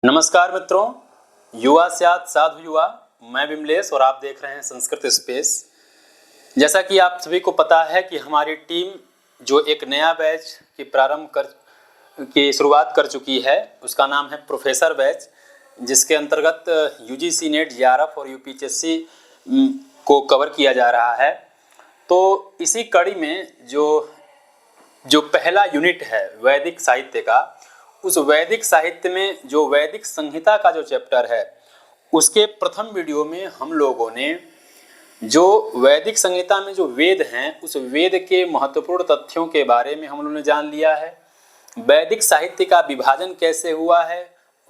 नमस्कार मित्रों, युवा स्यात् साधु युवा। मैं विमलेश और आप देख रहे हैं संस्कृत स्पेस। जैसा कि आप सभी को पता है कि हमारी टीम जो एक नया बैच की शुरुआत कर चुकी है, उसका नाम है प्रोफेसर बैच, जिसके अंतर्गत यूजीसी नेट, जेआरएफ और यूपीएससी को कवर किया जा रहा है। तो इसी कड़ी में जो पहला यूनिट है वैदिक साहित्य का, उस वैदिक साहित्य में जो वैदिक संहिता का जो चैप्टर है, उसके प्रथम वीडियो में हम लोगों ने जो वैदिक संहिता में जो वेद हैं, उस वेद के महत्वपूर्ण तथ्यों के बारे में हम लोगों ने जान लिया है। वैदिक साहित्य का विभाजन कैसे हुआ है,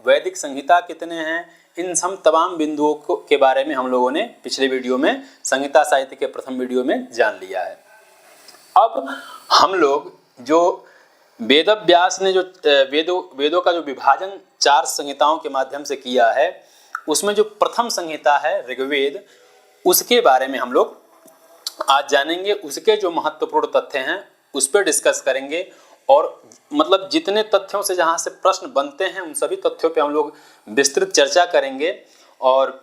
वैदिक संहिता कितने हैं, इन सब तमाम बिंदुओं के बारे में हम लोगों ने पिछले वीडियो में, संहिता साहित्य के प्रथम वीडियो में जान लिया है। अब हम लोग जो वेद व्यास ने जो वेदों का जो विभाजन 4 संहिताओं के माध्यम से किया है, उसमें जो प्रथम संहिता है ऋग्वेद, उसके बारे में हम लोग आज जानेंगे। उसके जो महत्वपूर्ण तथ्य हैं उस पर डिस्कस करेंगे और मतलब जितने तथ्यों से जहाँ से प्रश्न बनते हैं उन सभी तथ्यों पे हम लोग विस्तृत चर्चा करेंगे और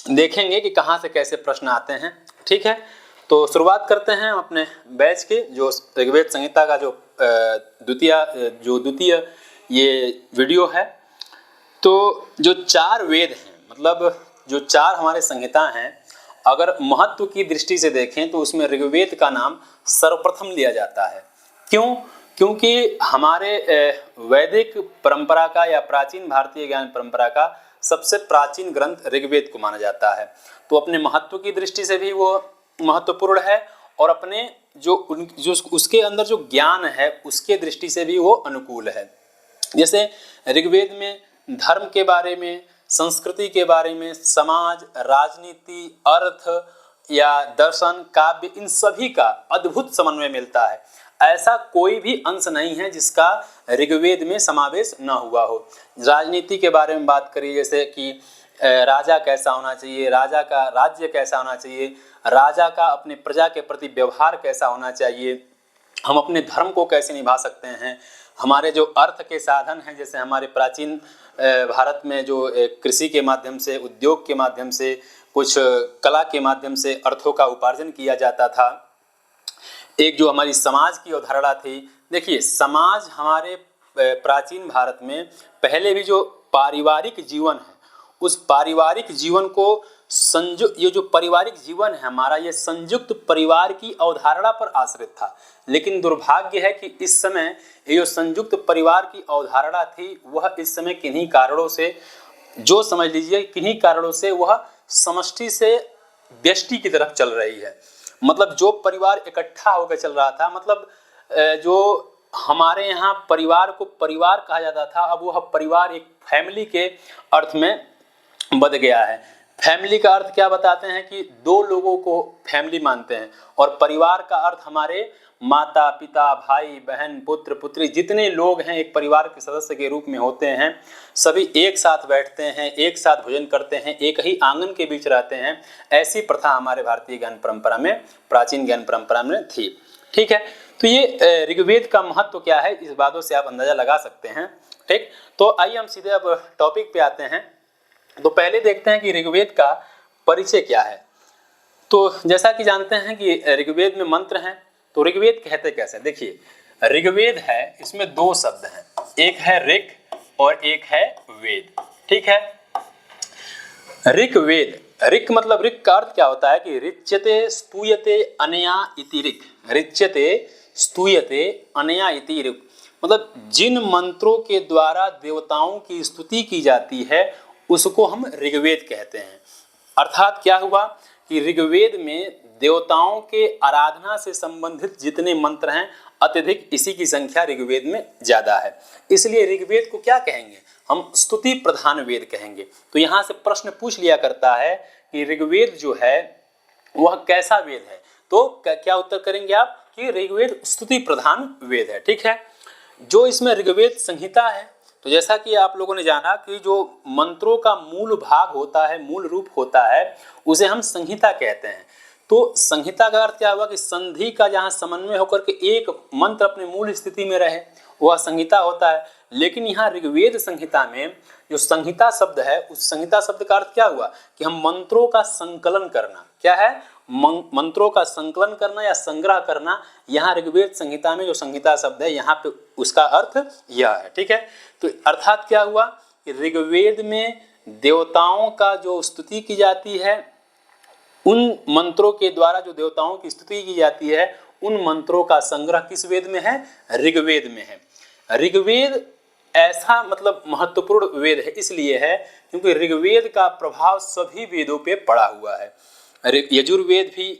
देखेंगे कि कहाँ से कैसे प्रश्न आते हैं। ठीक है, तो शुरुआत करते हैं अपने बैच के जो ऋग्वेद संहिता का जो द्वितीय ये वीडियो है। तो जो 4 वेद हैं, मतलब जो 4 हमारे संहिता हैं, अगर महत्व की दृष्टि से देखें तो उसमें ऋग्वेद का नाम सर्वप्रथम लिया जाता है। क्यों? क्योंकि हमारे वैदिक परंपरा का या प्राचीन भारतीय ज्ञान परंपरा का सबसे प्राचीन ग्रंथ ऋग्वेद को माना जाता है। तो अपने महत्व की दृष्टि से भी वो महत्वपूर्ण है और अपने जो उसके अंदर जो ज्ञान है उसके दृष्टि से भी वो अनुकूल है। जैसे ऋग्वेद में धर्म के बारे में, संस्कृति के बारे में, समाज, राजनीति, अर्थ या दर्शन, काव्य, इन सभी का अद्भुत समन्वय मिलता है। ऐसा कोई भी अंश नहीं है जिसका ऋग्वेद में समावेश न हुआ हो। राजनीति के बारे में बात करिए, जैसे कि राजा कैसा होना चाहिए, राजा का राज्य कैसा होना चाहिए, राजा का अपने प्रजा के प्रति व्यवहार कैसा होना चाहिए, हम अपने धर्म को कैसे निभा सकते हैं, हमारे जो अर्थ के साधन हैं, जैसे हमारे प्राचीन भारत में जो कृषि के माध्यम से, उद्योग के माध्यम से, कुछ कला के माध्यम से अर्थों का उपार्जन किया जाता था। एक जो हमारी समाज की अवधारणा थी, देखिए समाज हमारे प्राचीन भारत में पहले भी जो पारिवारिक जीवन है, उस पारिवारिक जीवन को ये जो पारिवारिक जीवन है हमारा, ये संयुक्त परिवार की अवधारणा पर आश्रित था। लेकिन दुर्भाग्य है कि इस समय ये जो संयुक्त परिवार की अवधारणा थी, वह इस समय किन्हीं कारणों से, जो समझ लीजिए किन्हीं कारणों से वह समष्टि से व्यष्टि की तरफ चल रही है। मतलब जो परिवार इकट्ठा होकर चल रहा था, मतलब जो हमारे यहाँ परिवार को परिवार कहा जाता था, अब वह परिवार एक फैमिली के अर्थ में बदल गया है। फैमिली का अर्थ क्या बताते हैं कि 2 लोगों को फैमिली मानते हैं, और परिवार का अर्थ हमारे माता पिता, भाई बहन, पुत्र पुत्री, जितने लोग हैं एक परिवार के सदस्य के रूप में होते हैं, सभी एक साथ बैठते हैं, एक साथ भोजन करते हैं, एक ही आंगन के बीच रहते हैं। ऐसी प्रथा हमारे भारतीय ज्ञान परंपरा में, प्राचीन ज्ञान परंपरा में थी। ठीक है, तो ये ऋग्वेद का महत्व क्या है, इस बातों से आप अंदाजा लगा सकते हैं। ठीक, तो आइए हम सीधे अब टॉपिक पे आते हैं। तो पहले देखते हैं कि ऋग्वेद का परिचय क्या है। तो जैसा कि जानते हैं कि ऋग्वेद में मंत्र हैं, तो ऋग्वेद कहते कैसे? देखिए, ऋग्वेद है, इसमें 2 शब्द हैं, एक है ऋक और एक है वेद। ठीक है, ऋग्वेद, ऋक मतलब ऋक का अर्थ क्या होता है कि ऋच्यते स्तूयते अनया इति ऋक, ऋच्यते स्तूयते अनया इति ऋक, मतलब जिन मंत्रों के द्वारा देवताओं की स्तुति की जाती है उसको हम ऋग्वेद कहते हैं। अर्थात क्या हुआ कि ऋग्वेद में देवताओं के आराधना से संबंधित जितने मंत्र हैं, अत्यधिक इसी की संख्या ऋग्वेद में ज़्यादा है। इसलिए ऋग्वेद को क्या कहेंगे? हम स्तुति प्रधान वेद कहेंगे। तो यहाँ से प्रश्न पूछ लिया करता है कि ऋग्वेद जो है वह कैसा वेद है, तो क्या उत्तर करेंगे आप कि ऋग्वेद स्तुति प्रधान वेद है। ठीक है, जो इसमें ऋग्वेद संहिता है, तो जैसा कि आप लोगों ने जाना कि जो मंत्रों का मूल भाग होता है, मूल रूप होता है, उसे हम संहिता कहते हैं। तो संहिता का अर्थ क्या हुआ कि संधि का जहाँ समन्वय होकर के एक मंत्र अपने मूल स्थिति में रहे, वह संहिता होता है। लेकिन यहाँ ऋग्वेद संहिता में जो संहिता शब्द है, उस संहिता शब्द का अर्थ क्या हुआ कि हम मंत्रों का संकलन करना। क्या है? मंत्रों का संकलन करना या संग्रह करना। यहाँ ऋग्वेद संहिता में जो संहिता शब्द है यहाँ पे उसका अर्थ यह है। ठीक है, तो अर्थात क्या हुआ कि ऋग्वेद में देवताओं का जो स्तुति की जाती है, उन मंत्रों के द्वारा जो देवताओं की स्तुति की जाती है, उन मंत्रों का संग्रह किस वेद में है? ऋग्वेद में है। ऋग्वेद ऐसा मतलब महत्वपूर्ण वेद है, इसलिए है क्योंकि ऋग्वेद का प्रभाव सभी वेदों पे पड़ा हुआ है। यजुर्वेद भी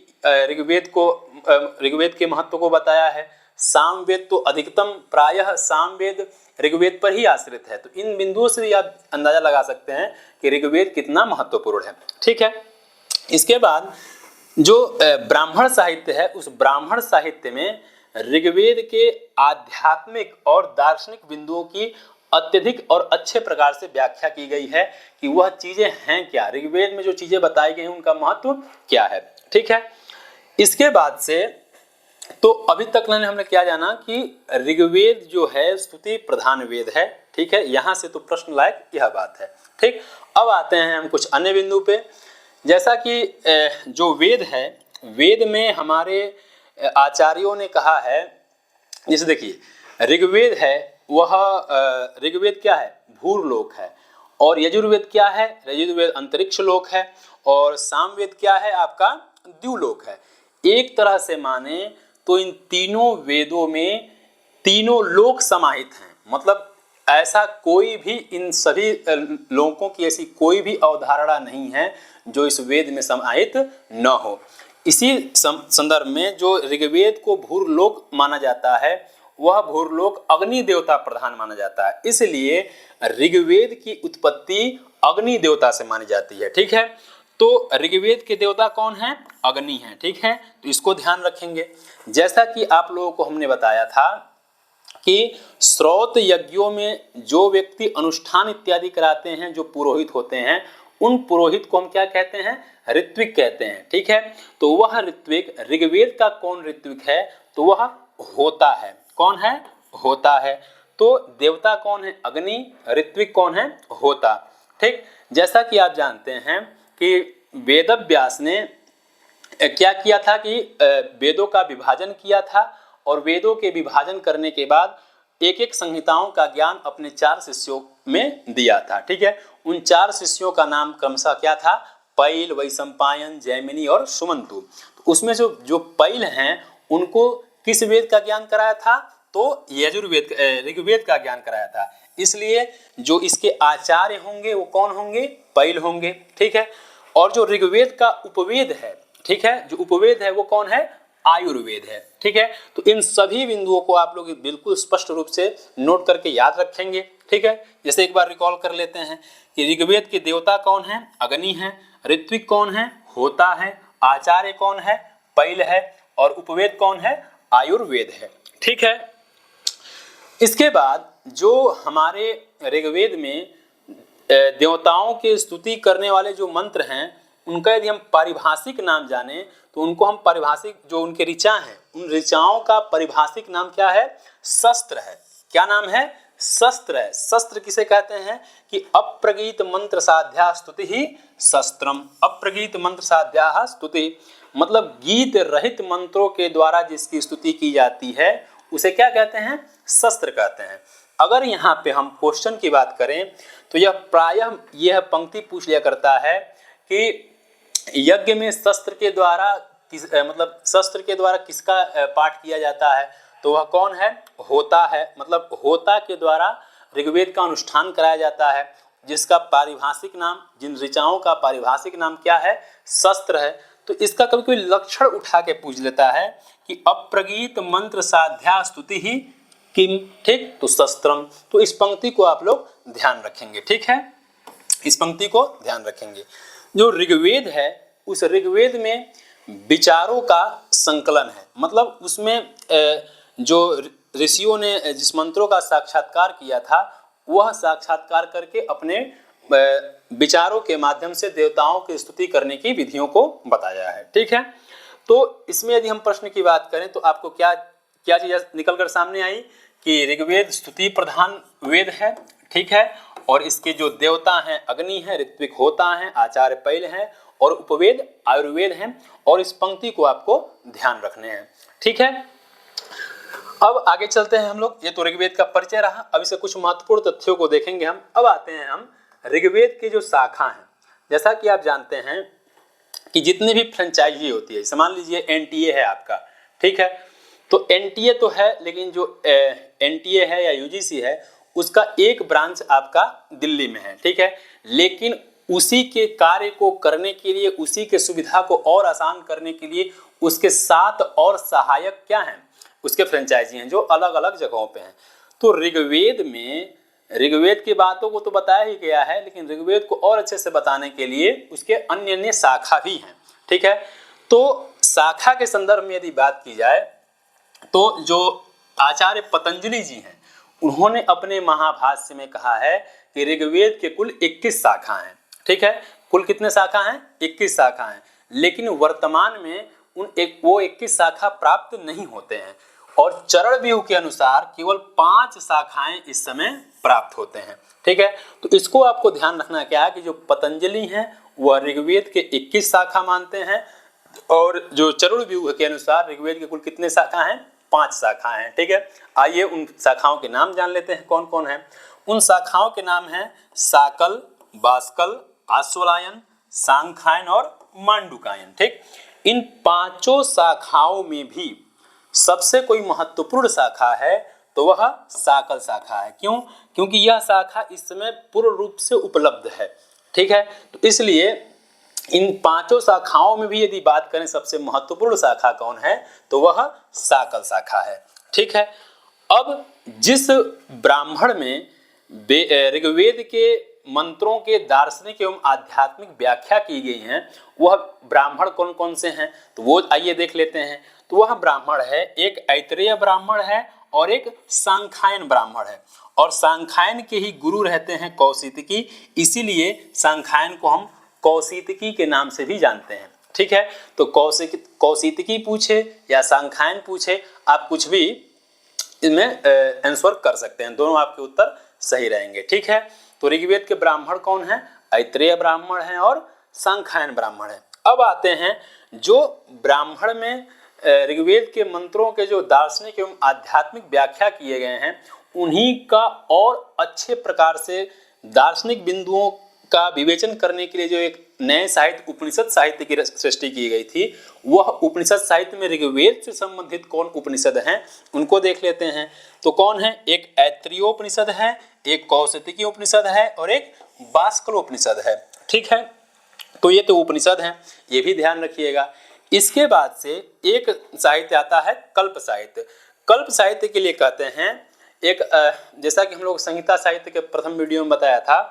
ऋग्वेद के महत्व को बताया है। सामवेद तो अधिकतम प्रायः सामवेद ऋग्वेद पर ही आश्रित है। तो इन बिंदुओं से भी आप अंदाजा लगा सकते हैं कि ऋग्वेद कितना महत्वपूर्ण है। ठीक है, इसके बाद जो ब्राह्मण साहित्य है, उस ब्राह्मण साहित्य में ऋग्वेद के आध्यात्मिक और दार्शनिक बिंदुओं की अत्यधिक और अच्छे प्रकार से व्याख्या की गई है कि वह चीजें हैं क्या, ऋग्वेद में जो चीजें बताई गई हैं उनका महत्व क्या है। ठीक है, इसके बाद से तो अभी तक हमने क्या जाना कि ऋग्वेद जो है स्तुति प्रधान वेद है। ठीक है, यहाँ से तो प्रश्न लायक यह बात है। ठीक, अब आते हैं हम कुछ अन्य बिंदु पे। जैसा कि जो वेद है, वेद में हमारे आचार्यों ने कहा है, जैसे देखिए ऋग्वेद है वह ऋग्वेद क्या है? भूर्लोक है। और यजुर्वेद क्या है? यजुर्वेद अंतरिक्ष लोक है। और सामवेद क्या है? आपका द्युलोक है। एक तरह से माने तो इन तीनों वेदों में तीनों लोक समाहित हैं। मतलब ऐसा कोई भी, इन सभी लोकों की ऐसी कोई भी अवधारणा नहीं है जो इस वेद में समाहित न हो। इसी संदर्भ में जो ऋग्वेद को भूर्लोक माना जाता है, वह भूर्लोक अग्नि देवता प्रधान माना जाता है। इसलिए ऋग्वेद की उत्पत्ति अग्नि देवता से मानी जाती है। ठीक है, तो ऋग्वेद के देवता कौन है? अग्नि है। ठीक है, तो इसको ध्यान रखेंगे। जैसा कि आप लोगों को हमने बताया था कि श्रौत यज्ञों में जो व्यक्ति अनुष्ठान इत्यादि कराते हैं, जो पुरोहित होते हैं, उन पुरोहित को हम क्या कहते हैं? ऋत्विक कहते हैं। ठीक है, तो वह ऋत्विक, ऋग्वेद का कौन ऋत्विक है? तो वह होता है। कौन है? होता है। तो देवता कौन है? अग्नि। ऋत्विक कौन है? होता। ठीक, जैसा कि आप जानते हैं कि वेदव्यास ने क्या किया था कि वेदों का विभाजन किया था, और वेदों के विभाजन करने के बाद एक एक संहिताओं का ज्ञान अपने 4 शिष्यों में दिया था। ठीक है, उन 4 शिष्यों का नाम क्रमशः क्या था? पैल, वैशंपायन, जैमिनी और सुमंतु। तो उसमें जो पैल हैं उनको किस वेद का ज्ञान कराया था? तो यजुर्वेद, ऋग्वेद का ज्ञान कराया था। इसलिए जो इसके आचार्य होंगे वो कौन होंगे? पैल होंगे। ठीक है, और जो ऋग्वेद का उपवेद है, ठीक है, जो उपवेद है वो कौन है? आयुर्वेद है। ठीक है, तो इन सभी बिंदुओं को आप लोग बिल्कुल स्पष्ट रूप से नोट करके याद रखेंगे। ठीक है, जैसे एक बार रिकॉल कर लेते हैं कि ऋग्वेद के देवता कौन है? अग्नि है। ऋत्विक कौन है? होता है। आचार्य कौन है? पैल है। और उपवेद कौन है? आयुर्वेद है। ठीक है, इसके बाद जो हमारे ऋग्वेद में देवताओं के स्तुति करने वाले जो मंत्र हैं, उनका यदि हम पारिभाषिक नाम जाने तो उनको हम पारिभाषिक, जो उनके ऋचा हैं, उन ऋचाओं का पारिभाषिक नाम क्या है? शस्त्र है। क्या नाम है? शस्त्र है। शस्त्र किसे कहते हैं? कि अप्रगीत मंत्र साध्या स्तुति ही शस्त्रम। अप्रगीत मंत्र साध्या स्तुति मतलब गीत रहित मंत्रों के द्वारा जिसकी स्तुति की जाती है उसे क्या कहते हैं? शस्त्र कहते हैं। अगर यहाँ पे हम क्वेश्चन की बात करें तो यह प्रायः यह पंक्ति पूछ लिया करता है कि यज्ञ में शस्त्र के द्वारा शस्त्र के द्वारा किसका पाठ किया जाता है? तो वह कौन है? होता है। मतलब होता के द्वारा ऋग्वेद का अनुष्ठान कराया जाता है, जिसका पारिभाषिक नाम, जिन ऋचाओं का पारिभाषिक नाम क्या है? शस्त्र है। तो इसका कभी कोई लक्षण उठा के पूछ लेता है कि अप्रगीत मंत्र साध्या स्तुति ही किम। ठीक, तो शस्त्रम। तो इस पंक्ति को आप लोग ध्यान रखेंगे। ठीक है, इस पंक्ति को ध्यान रखेंगे। जो ऋग्वेद है, उस ऋग्वेद में विचारों का संकलन है। मतलब उसमें जो ऋषियों ने जिस मंत्रों का साक्षात्कार किया था, वह साक्षात्कार करके अपने विचारों के माध्यम से देवताओं की स्तुति करने की विधियों को बताया है। ठीक है, तो इसमें यदि हम प्रश्न की बात करें तो आपको क्या चीज़ निकल कर सामने आई कि ऋग्वेद स्तुति प्रधान वेद है, ठीक है। और इसके जो देवता हैं अग्नि है, ऋत्विक होता है, आचार्य पैल है और उपवेद आयुर्वेद है। और इस पंक्ति को आपको ध्यान रखने हैं, ठीक है। अब आगे चलते हैं हम लोग। ये तो ऋग्वेद का परिचय रहा। अब इसे कुछ महत्वपूर्ण तथ्यों को देखेंगे हम। अब आते हैं हम ऋग्वेद के जो शाखा हैं। जैसा कि आप जानते हैं कि जितनी भी फ्रेंचाइजी होती है, मान लीजिए एनटीए है आपका, ठीक है। तो एनटीए तो है, लेकिन जो एनटीए है या यूजीसी है उसका एक ब्रांच आपका दिल्ली में है, ठीक है। लेकिन उसी के कार्य को करने के लिए, उसी के सुविधा को और आसान करने के लिए उसके 7 और सहायक क्या हैं, उसके फ्रेंचाइजी हैं जो अलग अलग जगहों पे हैं। तो ऋग्वेद में ऋग्वेद की बातों को तो बताया ही गया है, लेकिन ऋग्वेद को और अच्छे से बताने के लिए उसके अन्य अन्य शाखा भी हैं, ठीक है। तो शाखा के संदर्भ में यदि बात की जाए तो जो आचार्य पतंजलि जी हैं उन्होंने अपने महाभाष्य में कहा है कि ऋग्वेद के कुल 21 शाखा हैं, ठीक है। कुल कितने शाखा हैं? 21 शाखा हैं। लेकिन वर्तमान में वो 21 शाखा प्राप्त नहीं होते हैं और चरण व्यूह के अनुसार केवल 5 शाखाएं इस समय प्राप्त होते हैं, ठीक है। तो इसको आपको ध्यान रखना क्या है कि जो पतंजलि हैं वह ऋग्वेद के 21 शाखा मानते हैं और जो चरण व्यूह के अनुसार ऋग्वेद के कुल कितने शाखा हैं? 5 शाखा हैं, ठीक है। आइए उन शाखाओं के नाम जान लेते हैं कौन कौन है। उन शाखाओं के नाम हैं साकल, बाष्कल, आश्वलायन, सांख्यायन और मांडुकायन, ठीक। इन 5 शाखाओं में भी सबसे कोई महत्वपूर्ण शाखा है तो वह साकल शाखा है। क्यों? क्योंकि यह शाखा इस समय पूर्ण रूप से उपलब्ध है, ठीक है। तो इसलिए इन 5 शाखाओं में भी यदि बात करें सबसे महत्वपूर्ण शाखा कौन है तो वह साकल शाखा है, ठीक है। अब जिस ब्राह्मण में ऋग्वेद के मंत्रों के दार्शनिक एवं आध्यात्मिक व्याख्या की गई है वह ब्राह्मण कौन कौन से हैं तो वो आइए देख लेते हैं। तो वह ब्राह्मण है, एक ऐतरेय ब्राह्मण है और एक सांख्यायन ब्राह्मण है। और सांख्यायन के ही गुरु रहते हैं कौशितकी, इसीलिए सांख्यायन को हम कौशितकी के नाम से भी जानते हैं, ठीक है। तो कौशितकी पूछे या सांख्यायन पूछे, आप कुछ भी इसमें आंसर कर सकते हैं, दोनों आपके उत्तर सही रहेंगे, ठीक है। तो ऋग्वेद के ब्राह्मण कौन है? ऐतरेय ब्राह्मण है और सांख्यायन ब्राह्मण है। अब आते हैं जो ब्राह्मण में ऋग्वेद के मंत्रों के जो दार्शनिक एवं आध्यात्मिक व्याख्या किए गए हैं उन्हीं का और अच्छे प्रकार से दार्शनिक बिंदुओं का विवेचन करने के लिए जो एक नए साहित्य उपनिषद साहित्य की सृष्टि की गई थी, वह उपनिषद साहित्य में ऋग्वेद से संबंधित कौन उपनिषद हैं उनको देख लेते हैं। तो कौन है? एक ऐतरेयोपनिषद है, एक कौशितकी उपनिषद है और एक बाष्कलोपनिषद है, ठीक है। तो ये तो उपनिषद हैं, ये भी ध्यान रखिएगा। इसके बाद से एक साहित्य आता है कल्प साहित्य। कल्प साहित्य के लिए कहते हैं एक जैसा कि हम लोग संहिता साहित्य के प्रथम वीडियो में बताया था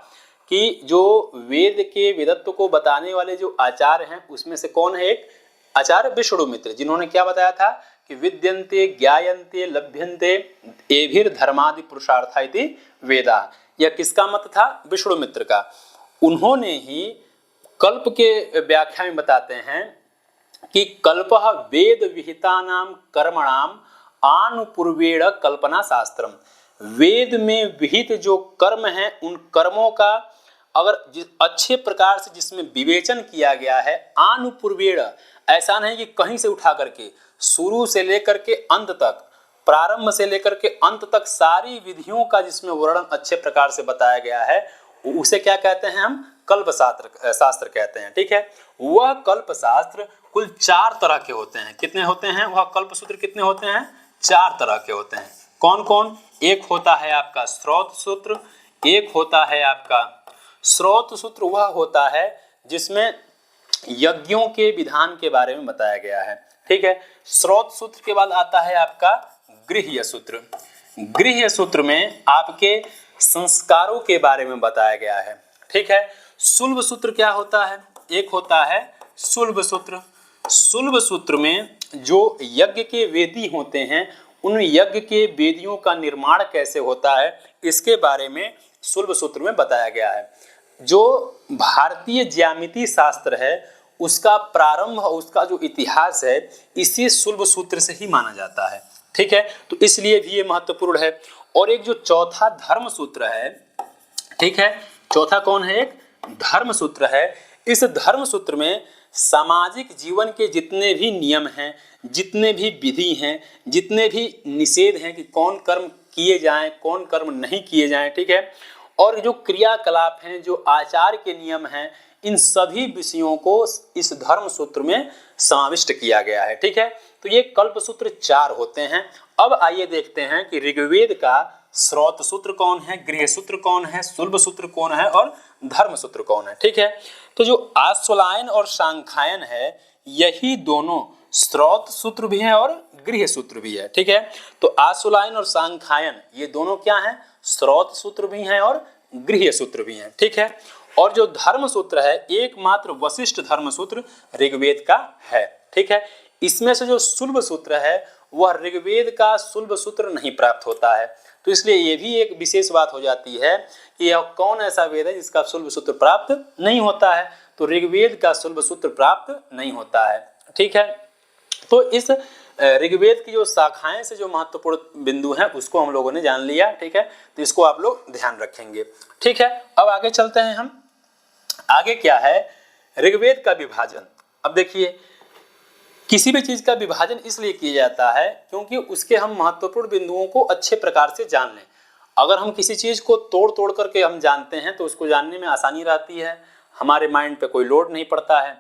कि जो वेद के वेदत्व को बताने वाले जो आचार्य हैं उसमें से कौन है? एक आचार्य विष्णुमित्र, जिन्होंने क्या बताया था कि विद्यन्ते ज्ञायन्ते लभ्यन्ते एभिर धर्मादि पुरुषार्था इति वेदा। यह किसका मत था? विष्णुमित्र का। उन्होंने ही कल्प के व्याख्या में बताते हैं कि कल्पः वेद विहितानां कर्मणाम आनुपूर्वेण कल्पना शास्त्रम। वेद में विहित जो कर्म हैं उन कर्मों का अगर अच्छे प्रकार से जिसमें विवेचन किया गया है, आनुपूर्वेण, ऐसा नहीं कि कहीं से उठा करके शुरू से लेकर के अंत तक, प्रारंभ से लेकर के अंत तक सारी विधियों का जिसमें वर्णन अच्छे प्रकार से बताया गया है, उसे क्या कहते हैं? हम कल्प शास्त्र कहते हैं, ठीक है। वह कल्प शास्त्र कुल 4 तरह के होते हैं। कितने होते हैं? वह कल्प सूत्र कितने होते हैं? 4 तरह के होते हैं। कौन कौन? एक होता है आपका स्रोत सूत्र, एक होता है आपका स्रोत सूत्र, वह होता है जिसमें यज्ञों के विधान के बारे में बताया गया है, ठीक है। स्रोत सूत्र के बाद आता है आपका गृह्य सूत्र। गृह्य सूत्र में आपके संस्कारों के बारे में बताया गया है, ठीक है। शुल्ब सूत्र क्या होता है? एक होता है शुल्ब सूत्र। शुल्ब सूत्र में जो यज्ञ के वेदी होते हैं उन यज्ञ के वेदियों का निर्माण कैसे होता है इसके बारे में शुल्ब सूत्र में बताया गया है। जो भारतीय ज्यामिति शास्त्र है उसका प्रारंभ, उसका जो इतिहास है इसी शुल्ब सूत्र से ही माना जाता है, ठीक है। तो इसलिए भी ये महत्वपूर्ण है। और एक जो चौथा धर्म सूत्र है, ठीक है, चौथा कौन है, एक धर्म सूत्र है। इस धर्म सूत्र में सामाजिक जीवन के जितने भी नियम हैं, जितने भी विधि हैं, जितने भी निषेध हैं कि कौन कर्म किए जाएं, कौन कर्म नहीं किए जाएं, ठीक है, और जो क्रियाकलाप हैं, जो आचार के नियम हैं, इन सभी विषयों को इस धर्म सूत्र में समाविष्ट किया गया है, ठीक है। तो ये कल्प सूत्र 4 होते हैं। अब आइए देखते हैं कि ऋग्वेद का स्रोत सूत्र कौन है, गृह सूत्र कौन है, शुल्ब सूत्र कौन है और धर्म सूत्र कौन है, ठीक है। तो जो आश्वलायन और सांख्यायन है, यही दोनों स्रोत सूत्र भी हैं और गृह सूत्र भी है, ठीक है। तो आश्वलायन और सांख्यायन ये दोनों क्या हैं, स्रोत सूत्र भी हैं और गृह सूत्र भी हैं, ठीक है। और जो धर्म सूत्र है, एकमात्र वशिष्ठ धर्म सूत्र ऋग्वेद का है, ठीक है। इसमें से जो शुल्ब सूत्र है वह ऋग्वेद का शुल्ब सूत्र नहीं प्राप्त होता है। तो इसलिए ये भी एक विशेष बात हो जाती है कि यह कौन ऐसा वेद है जिसका शुल्ब सूत्र प्राप्त नहीं होता है। तो ऋग्वेद का शुल्ब सूत्र प्राप्त नहीं होता है, ठीक है। तो इस ऋग्वेद की जो शाखाएं से जो महत्वपूर्ण बिंदु हैं उसको हम लोगों ने जान लिया, ठीक है। तो इसको आप लोग ध्यान रखेंगे, ठीक है। अब आगे चलते हैं हम। आगे क्या है, ऋग्वेद का विभाजन। अब देखिए, किसी भी चीज का विभाजन इसलिए किया जाता है क्योंकि उसके हम महत्वपूर्ण बिंदुओं को अच्छे प्रकार से जान लें। अगर हम किसी चीज को तोड़ तोड़ करके हम जानते हैं तो उसको जानने में आसानी रहती है, हमारे माइंड पे कोई लोड नहीं पड़ता है,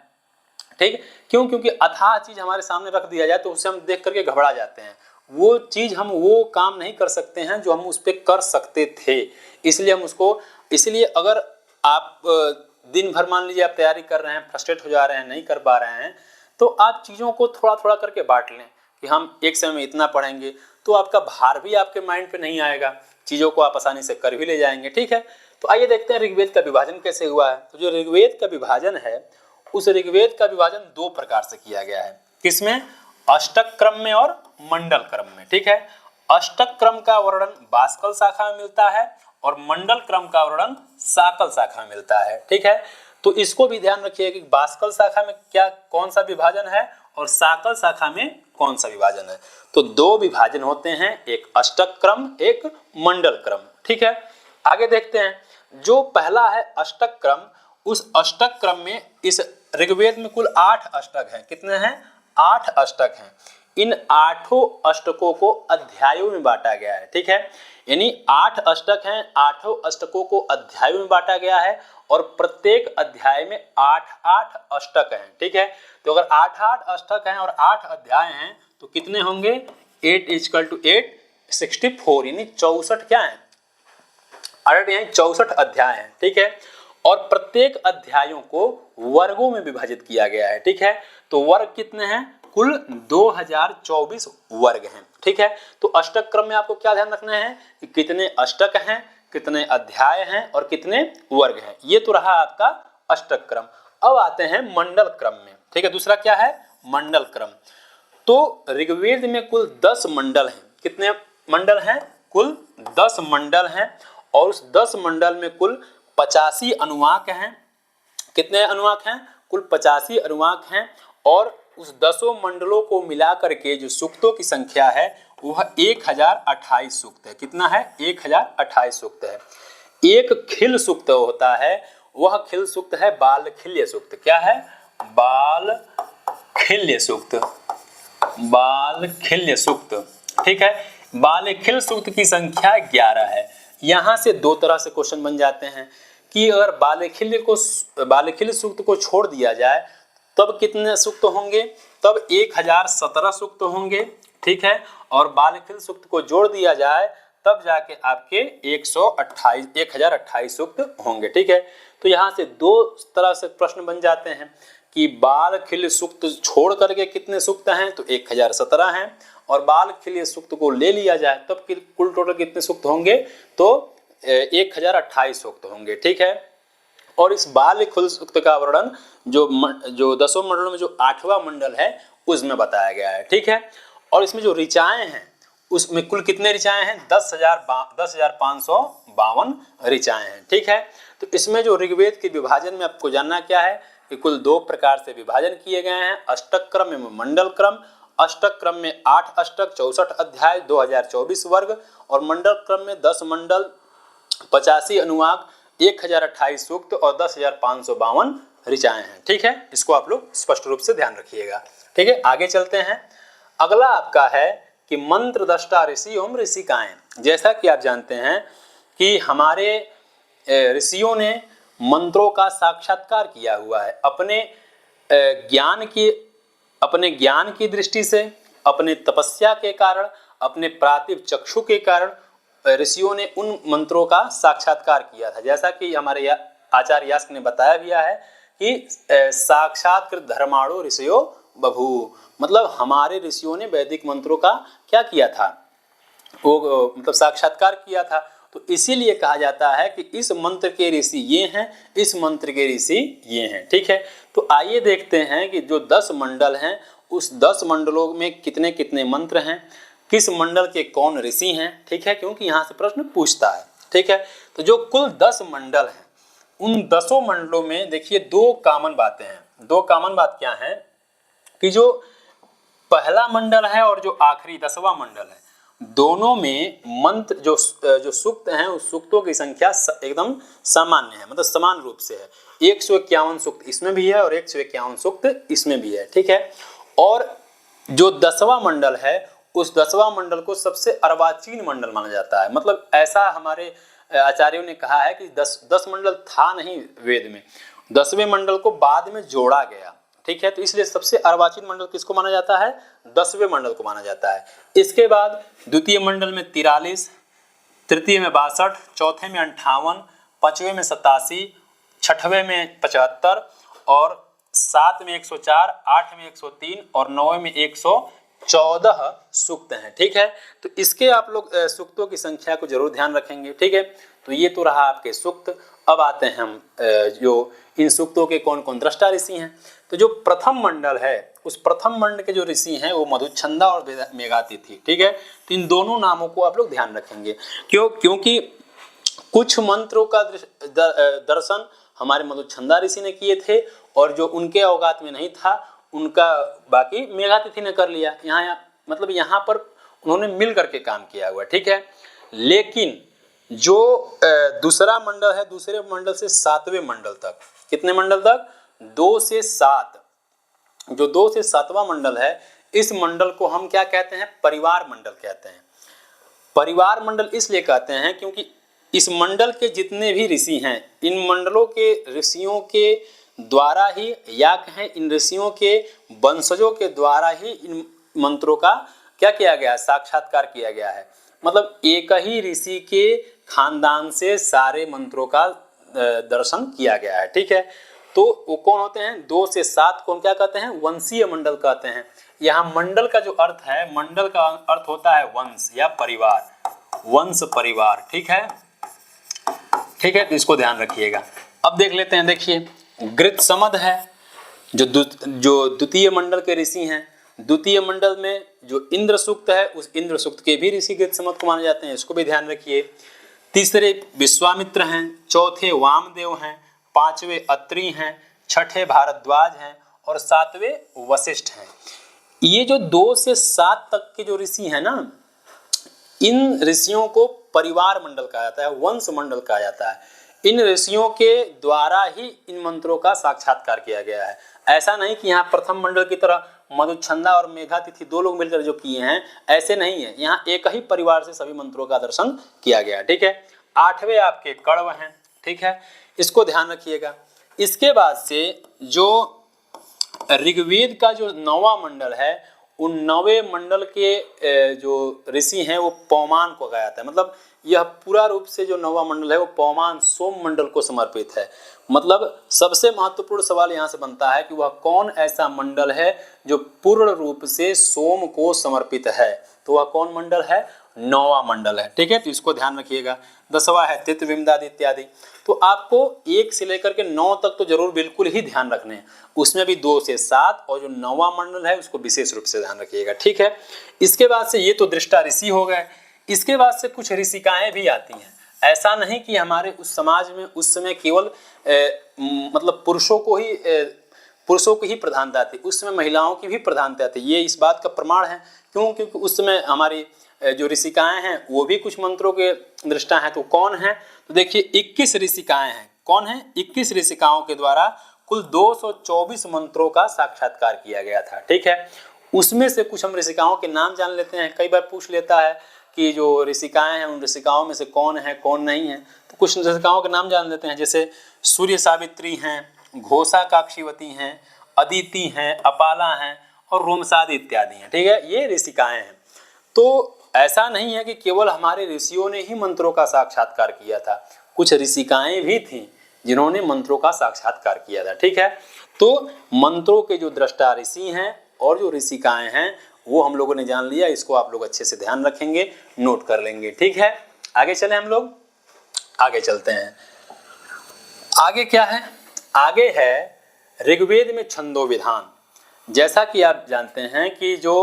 ठीक। क्यों? क्योंकि अथाह चीज हमारे सामने रख दिया जाए तो उसे हम देख करके घबरा जाते हैं। वो चीज हम वो काम नहीं कर सकते हैं जो हम उस पर कर सकते थे, इसलिए हम उसको, इसलिए अगर आप दिन भर मान लीजिए आप तैयारी कर रहे हैं, फ्रस्ट्रेट हो जा रहे हैं, नहीं कर पा रहे हैं, तो आप चीज़ों को थोड़ा थोड़ा करके बांट लें कि हम एक समय में इतना पढ़ेंगे, तो आपका भार भी आपके माइंड पे नहीं आएगा, चीज़ों को आप आसानी से कर भी ले जाएंगे, ठीक है। तो आइए देखते हैं ऋग्वेद का विभाजन कैसे हुआ है। तो जो ऋग्वेद का विभाजन है, उस ऋग्वेद का विभाजन 2 प्रकार से किया गया है। किसमें? अष्टक क्रम में और मंडल क्रम में, ठीक है। अष्टक क्रम का वर्णन बाष्कल शाखा में मिलता है और मंडल क्रम का वर्णन शाकल शाखा में मिलता है, ठीक है। तो इसको भी ध्यान रखिए कि बाष्कल शाखा में क्या कौन सा विभाजन है और शाकल शाखा में कौन सा विभाजन है। तो 2 विभाजन होते हैं, एक अष्टक क्रम, एक मंडल क्रम, ठीक है। आगे देखते हैं, जो पहला है अष्टक क्रम, उस अष्टक क्रम में इस ऋग्वेद में कुल 8 अष्टक हैं। कितने हैं? 8 अष्टक हैं। इन 8 अष्टकों को अध्यायों में बांटा गया है, ठीक है। यानी 8 अष्टक हैं, 8 अष्टकों को अध्यायों में बांटा गया है और प्रत्येक अध्याय में 8-8 अष्टक हैं, ठीक है। तो अगर 8-8 अष्टक हैं और 8 अध्याय हैं तो कितने होंगे? 8 = 8 64, यानी 64 क्या है? 64 अध्याय हैं, ठीक है। और प्रत्येक अध्यायों को वर्गों में विभाजित किया गया है, ठीक है। तो वर्ग कितने हैं? कुल 2024 वर्ग हैं, ठीक है। तो अष्टक क्रम में आपको क्या ध्यान रखना है कि कितने अष्टक हैं, कितने अध्याय हैं और कितने वर्ग हैं। ये तो रहा आपका अष्टक क्रम। अब आते हैं मंडल क्रम में, ठीक है। दूसरा क्या है? मंडल क्रम। तो ऋग्वेद में कुल 10 मंडल हैं। कितने मंडल हैं? कुल 10 मंडल हैं और उस 10 मंडल में कुल 85 अनुवाक हैं। कितने अनुवाक हैं? कुल 85 अनुवाक हैं और उस 10 मंडलों को मिला करके जो सूक्तों की संख्या है वह 1028 सूक्त है। कितना है? 1028 सूक्त है। एक खिल सूक्त होता है, वह खिल सूक्त है बालखिल्य सूक्त। क्या है? बालखिल्य सूक्त। बालखिल्य सूक्त, ठीक है। बालखिल सूक्त की संख्या 11 है। यहाँ से 2 तरह से क्वेश्चन बन जाते हैं कि अगर बालखिल सूक्त को छोड़ दिया जाए तब कितने सूक्त होंगे? तब 1017 सूक्त होंगे, ठीक है। और बालखिल सूक्त को जोड़ दिया जाए तब जाके आपके 1028 सूक्त होंगे, ठीक है। तो यहाँ से 2 तरह से प्रश्न बन जाते हैं कि बालखिल सूक्त छोड़ करके कितने सूक्त हैं? तो 1017 हैं। और बालखिल सूक्त को ले लिया जाए तब कुल टोटल कितने सूक्त होंगे? तो 1028 सूक्त होंगे, ठीक है। और इस बालखिल सूक्त का वर्णन जो 10 मंडलों में जो 8वां मंडल है उसमें बताया गया है, ठीक है। और इसमें जो ऋचाएं हैं उसमें कुल कितने ऋचाएं हैं? 10,552 ऋचाएं हैं, ठीक है। तो इसमें जो ऋग्वेद के विभाजन में आपको जानना क्या है कि कुल 2 प्रकार से विभाजन किए गए हैं, अष्टक क्रम एवं मंडल क्रम। अष्टक क्रम में 8 अष्टक 64 अध्याय 2024 वर्ग, और मंडल क्रम में 10 मंडल 85 अनुवाक 1028 सूक्त और 10,552 ऋचाएं हैं। ठीक है, इसको आप लोग स्पष्ट रूप से ध्यान रखिएगा। ठीक है, आगे चलते हैं। अगला आपका है कि मंत्र दृष्टा ऋषि एवं ऋषिकाएं। जैसा कि आप जानते हैं कि हमारे ऋषियों ने मंत्रों का साक्षात्कार किया हुआ है अपने ज्ञान की दृष्टि से, अपने तपस्या के कारण, अपने प्रातिभ चक्षु के कारण ऋषियों ने उन मंत्रों का साक्षात्कार किया था। जैसा कि हमारे आचार्य यास्क ने बताया गया है कि साक्षात्कृत धर्माणो ऋषियो बभू, मतलब हमारे ऋषियों ने वैदिक मंत्रों का क्या किया था, वो मतलब साक्षात्कार किया था। तो इसीलिए कहा जाता है कि इस मंत्र के ऋषि ये हैं, इस मंत्र के ऋषि ये हैं। ठीक है, तो आइए देखते हैं कि जो 10 मंडल हैं उस 10 मंडलों में कितने कितने मंत्र हैं, किस मंडल के कौन ऋषि हैं। ठीक है, क्योंकि यहाँ से प्रश्न पूछता है। ठीक है, तो जो कुल 10 मंडल हैं उन 10 मंडलों में देखिए 2 कॉमन बातें हैं। 2 कॉमन बात क्या है कि जो पहला मंडल है और जो आखिरी 10वां मंडल है, दोनों में मंत्र जो सूक्त हैं उस सूक्तों की संख्या एकदम सामान्य है, मतलब समान रूप से है। 151 सूक्त इसमें भी है और 151 सूक्त इसमें भी है। ठीक है, और जो 10वां मंडल है उस 10वां मंडल को सबसे अर्वाचीन मंडल माना जाता है। मतलब ऐसा हमारे आचार्यों ने कहा है कि 10 मंडल था नहीं वेद में, 10वें मंडल को बाद में जोड़ा गया। ठीक है, तो इसलिए सबसे अर्वाचीन मंडल किसको माना जाता है, 10वें मंडल को माना जाता है। इसके बाद द्वितीय मंडल में 43, तृतीय में 62, चौथे में 58, पांचवें में 87, छठवें में 75 और 7 में 104, 8 में 103 और 9 में 114 सूक्त हैं। ठीक है, तो इसके आप लोग सूक्तों की संख्या को जरूर ध्यान रखेंगे। ठीक है, तो ये तो रहा आपके सूक्त। अब आते हैं हम जो इन सूक्तों के कौन कौन दृष्टा ऋषि हैं। तो जो प्रथम मंडल है उस प्रथम मंडल के जो ऋषि हैं वो मधुच्छंदा और मेघातिथि। ठीक है, तो इन दोनों नामों को आप लोग ध्यान रखेंगे। क्योंकि कुछ मंत्रों का दर्शन हमारे मधुच्छंदा ऋषि ने किए थे और जो उनके अवगात में नहीं था उनका बाकी मेघातिथि ने कर लिया। मतलब यहाँ पर उन्होंने मिल करके काम किया हुआ। ठीक है, लेकिन जो दूसरा मंडल है, दूसरे मंडल से 7वें मंडल तक, कितने मंडल तक, 2 से 7, जो 2 से 7वां मंडल है इस मंडल को हम क्या कहते हैं, परिवार मंडल कहते हैं। परिवार मंडल इसलिए कहते हैं क्योंकि इस मंडल के जितने भी ऋषि हैं इन मंडलों के ऋषियों के द्वारा ही, या कहें इन ऋषियों के वंशजों के द्वारा ही इन मंत्रों का क्या किया गया, साक्षात्कार किया गया है। मतलब एक ही ऋषि के खानदान से सारे मंत्रों का दर्शन किया गया है। ठीक है, तो वो कौन होते हैं, 2 से 7 कौन क्या कहते हैं, वंशीय मंडल कहते हैं। यहाँ मंडल का जो अर्थ है, मंडल का अर्थ होता है वंश या परिवार, वंश परिवार। ठीक है, ठीक है, तो इसको ध्यान रखिएगा। अब देख लेते हैं, देखिए गृत्समद है जो द्वितीय मंडल के ऋषि हैं। द्वितीय मंडल में जो इंद्र सूक्त है उस इंद्र सूक्त के भी ऋषि गृत्समद को माने जाते हैं, इसको भी ध्यान रखिए। तीसरे विश्वामित्र हैं, चौथे वामदेव हैं, 5वें अत्रि हैं, 6ठे भारद्वाज हैं और 7वें वशिष्ठ हैं। ये जो 2 से 7 तक के जो ऋषि हैं ना, इन ऋषियों को परिवार मंडल कहा जाता है, वंश मंडल कहा जाता है। इन ऋषियों के द्वारा ही इन मंत्रों का साक्षात्कार किया गया है। ऐसा नहीं कि यहाँ प्रथम मंडल की तरह मधुच्छंदा और मेघातिथि 2 लोग मिलकर जो किए हैं, ऐसे नहीं है। यहाँ एक ही परिवार से सभी मंत्रों का दर्शन किया गया। ठीक है, 8वें आपके कण्व हैं। ठीक है, इसको ध्यान रखिएगा। इसके बाद से जो ऋग्वेद का जो 9वां मंडल है, उन 9वें मंडल के जो ऋषि हैं वो पौमान को कहा जाता है। मतलब यह पूरा रूप से जो 9वां मंडल है वो पौमान सोम मंडल को समर्पित है। मतलब सबसे महत्वपूर्ण सवाल यहाँ से बनता है कि वह कौन ऐसा मंडल है जो पूर्ण रूप से सोम को समर्पित है, तो वह कौन मंडल है, 9वां मंडल है। ठीक है, तो इसको ध्यान रखिएगा। 10वां है तित विमदादि इत्यादि। तो आपको 1 से लेकर के 9 तक तो जरूर बिल्कुल ही ध्यान रखने हैं, उसमें भी 2 से 7 और जो 9वां मंडल है उसको विशेष रूप से ध्यान रखिएगा। ठीक है, इसके बाद से ये तो दृष्टा ऋषि हो गए। इसके बाद से कुछ ऋषिकाएं भी आती हैं। ऐसा नहीं कि हमारे उस समाज में उस समय केवल मतलब पुरुषों को ही पुरुषों की ही प्रधानता थी, उस समय महिलाओं की भी प्रधानता थी। ये इस बात का प्रमाण है। क्यों? क्योंकि उस समय हमारी जो ऋषिकाएँ हैं वो भी कुछ मंत्रों के दृष्टा हैं। तो कौन है? तो देखिए 21 ऋषिकाएँ हैं। कौन है? 21 ऋषिकाओं के द्वारा कुल 224 मंत्रों का साक्षात्कार किया गया था। ठीक है, उसमें से कुछ हम ऋषिकाओं के नाम जान लेते हैं। कई बार पूछ लेता है कि जो ऋषिकाएँ हैं उन ऋषिकाओं में से कौन है कौन नहीं है, तो कुछ ऋषिकाओं के नाम जान लेते हैं। जैसे सूर्य सावित्री हैं, घोषा काक्षीवती हैं, अदिति हैं, अपाला हैं और रोमसाद इत्यादि हैं। ठीक है, ये ऋषिकाएँ हैं। तो ऐसा नहीं है कि केवल हमारे ऋषियों ने ही मंत्रों का साक्षात्कार किया था, कुछ ऋषिकाएँ भी थीं जिन्होंने मंत्रों का साक्षात्कार किया था। ठीक है, तो मंत्रों के जो दृष्टा ऋषि हैं और जो ऋषिकाएँ हैं वो हम लोगों ने जान लिया। इसको आप लोग अच्छे से ध्यान रखेंगे, नोट कर लेंगे। ठीक है, आगे चले, हम लोग आगे चलते हैं। आगे क्या है? आगे है ऋग्वेद में छंदो विधान। जैसा कि आप जानते हैं कि जो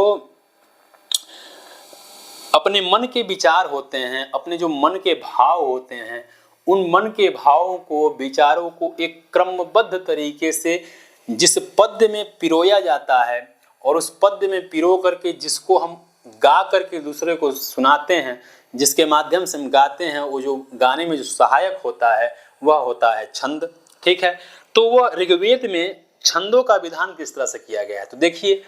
अपने मन के विचार होते हैं, अपने जो मन के भाव होते हैं, उन मन के भावों को, विचारों को एक क्रमबद्ध तरीके से जिस पद्य में पिरोया जाता है और उस पद्य में पिरो करके जिसको हम गा करके दूसरे को सुनाते हैं, जिसके माध्यम से हम गाते हैं, वो जो गाने में जो सहायक होता है वह होता है छंद। ठीक है, तो वह ऋग्वेद में छंदों का विधान किस तरह से किया गया है? तो देखिए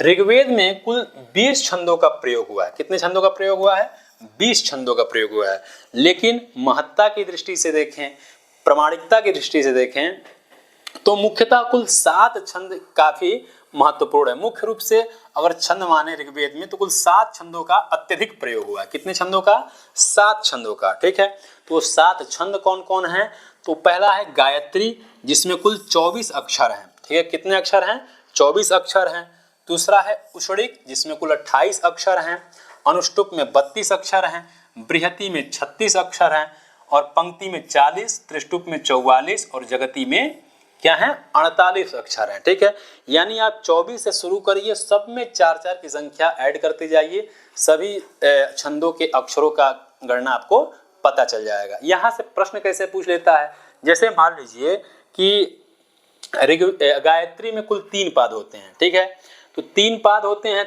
ऋग्वेद में कुल 20 छंदों का प्रयोग हुआ है। कितने छंदों का प्रयोग हुआ है? 20 छंदों का प्रयोग हुआ है। लेकिन महत्ता की दृष्टि से देखें, प्रामाणिकता की दृष्टि से देखें तो मुख्यतः कुल 7 छंद काफी महत्वपूर्ण है। मुख्य रूप से अगर छंद माने ऋग्वेद में तो कुल 7 छंदों का अत्यधिक प्रयोग हुआ है। कितने छंदों का? 7 छंदों का। ठीक है, तो 7 छंद कौन कौन है? तो पहला है गायत्री, जिसमें कुल 24 अक्षर हैं। ठीक है, कितने अक्षर हैं? 24 अक्षर हैं। दूसरा है उषणिक, जिसमें कुल 28 अक्षर हैं। अनुष्टुप में 32 अक्षर हैं। बृहति में 36 अक्षर हैं और पंक्ति में 40, त्रिष्टुप में 44 और जगति में क्या है? 48 अक्षर हैं। ठीक है, यानी आप 24 से शुरू करिए, सब में 4-4 की संख्या ऐड करते जाइए, सभी छंदों के अक्षरों का गणना आपको पता चल जाएगा। यहाँ से प्रश्न कैसे पूछ लेता है? जैसे मान लीजिए कि गायत्री में कुल 3 पाद होते हैं। ठीक है, तो 3 पाद होते हैं।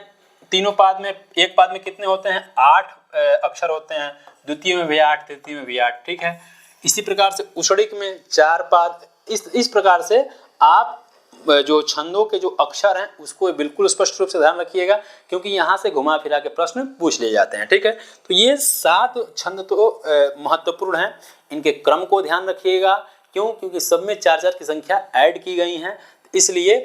तीनों पाद में, एक पाद में कितने होते हैं? 8 अक्षर होते हैं। द्वितीय में भी 8, तृतीय में भी 8। ठीक है, इसी प्रकार से उषणिक में 4 पाद। इस प्रकार से आप जो छंदों के जो अक्षर हैं उसको बिल्कुल स्पष्ट रूप से ध्यान रखिएगा, क्योंकि यहाँ से घुमा फिरा के प्रश्न पूछ लिए जाते हैं। ठीक है, तो ये 7 छंद तो महत्वपूर्ण हैं, इनके क्रम को ध्यान रखिएगा। क्यों? क्योंकि सब में 4-4 की संख्या ऐड की गई हैं, इसलिए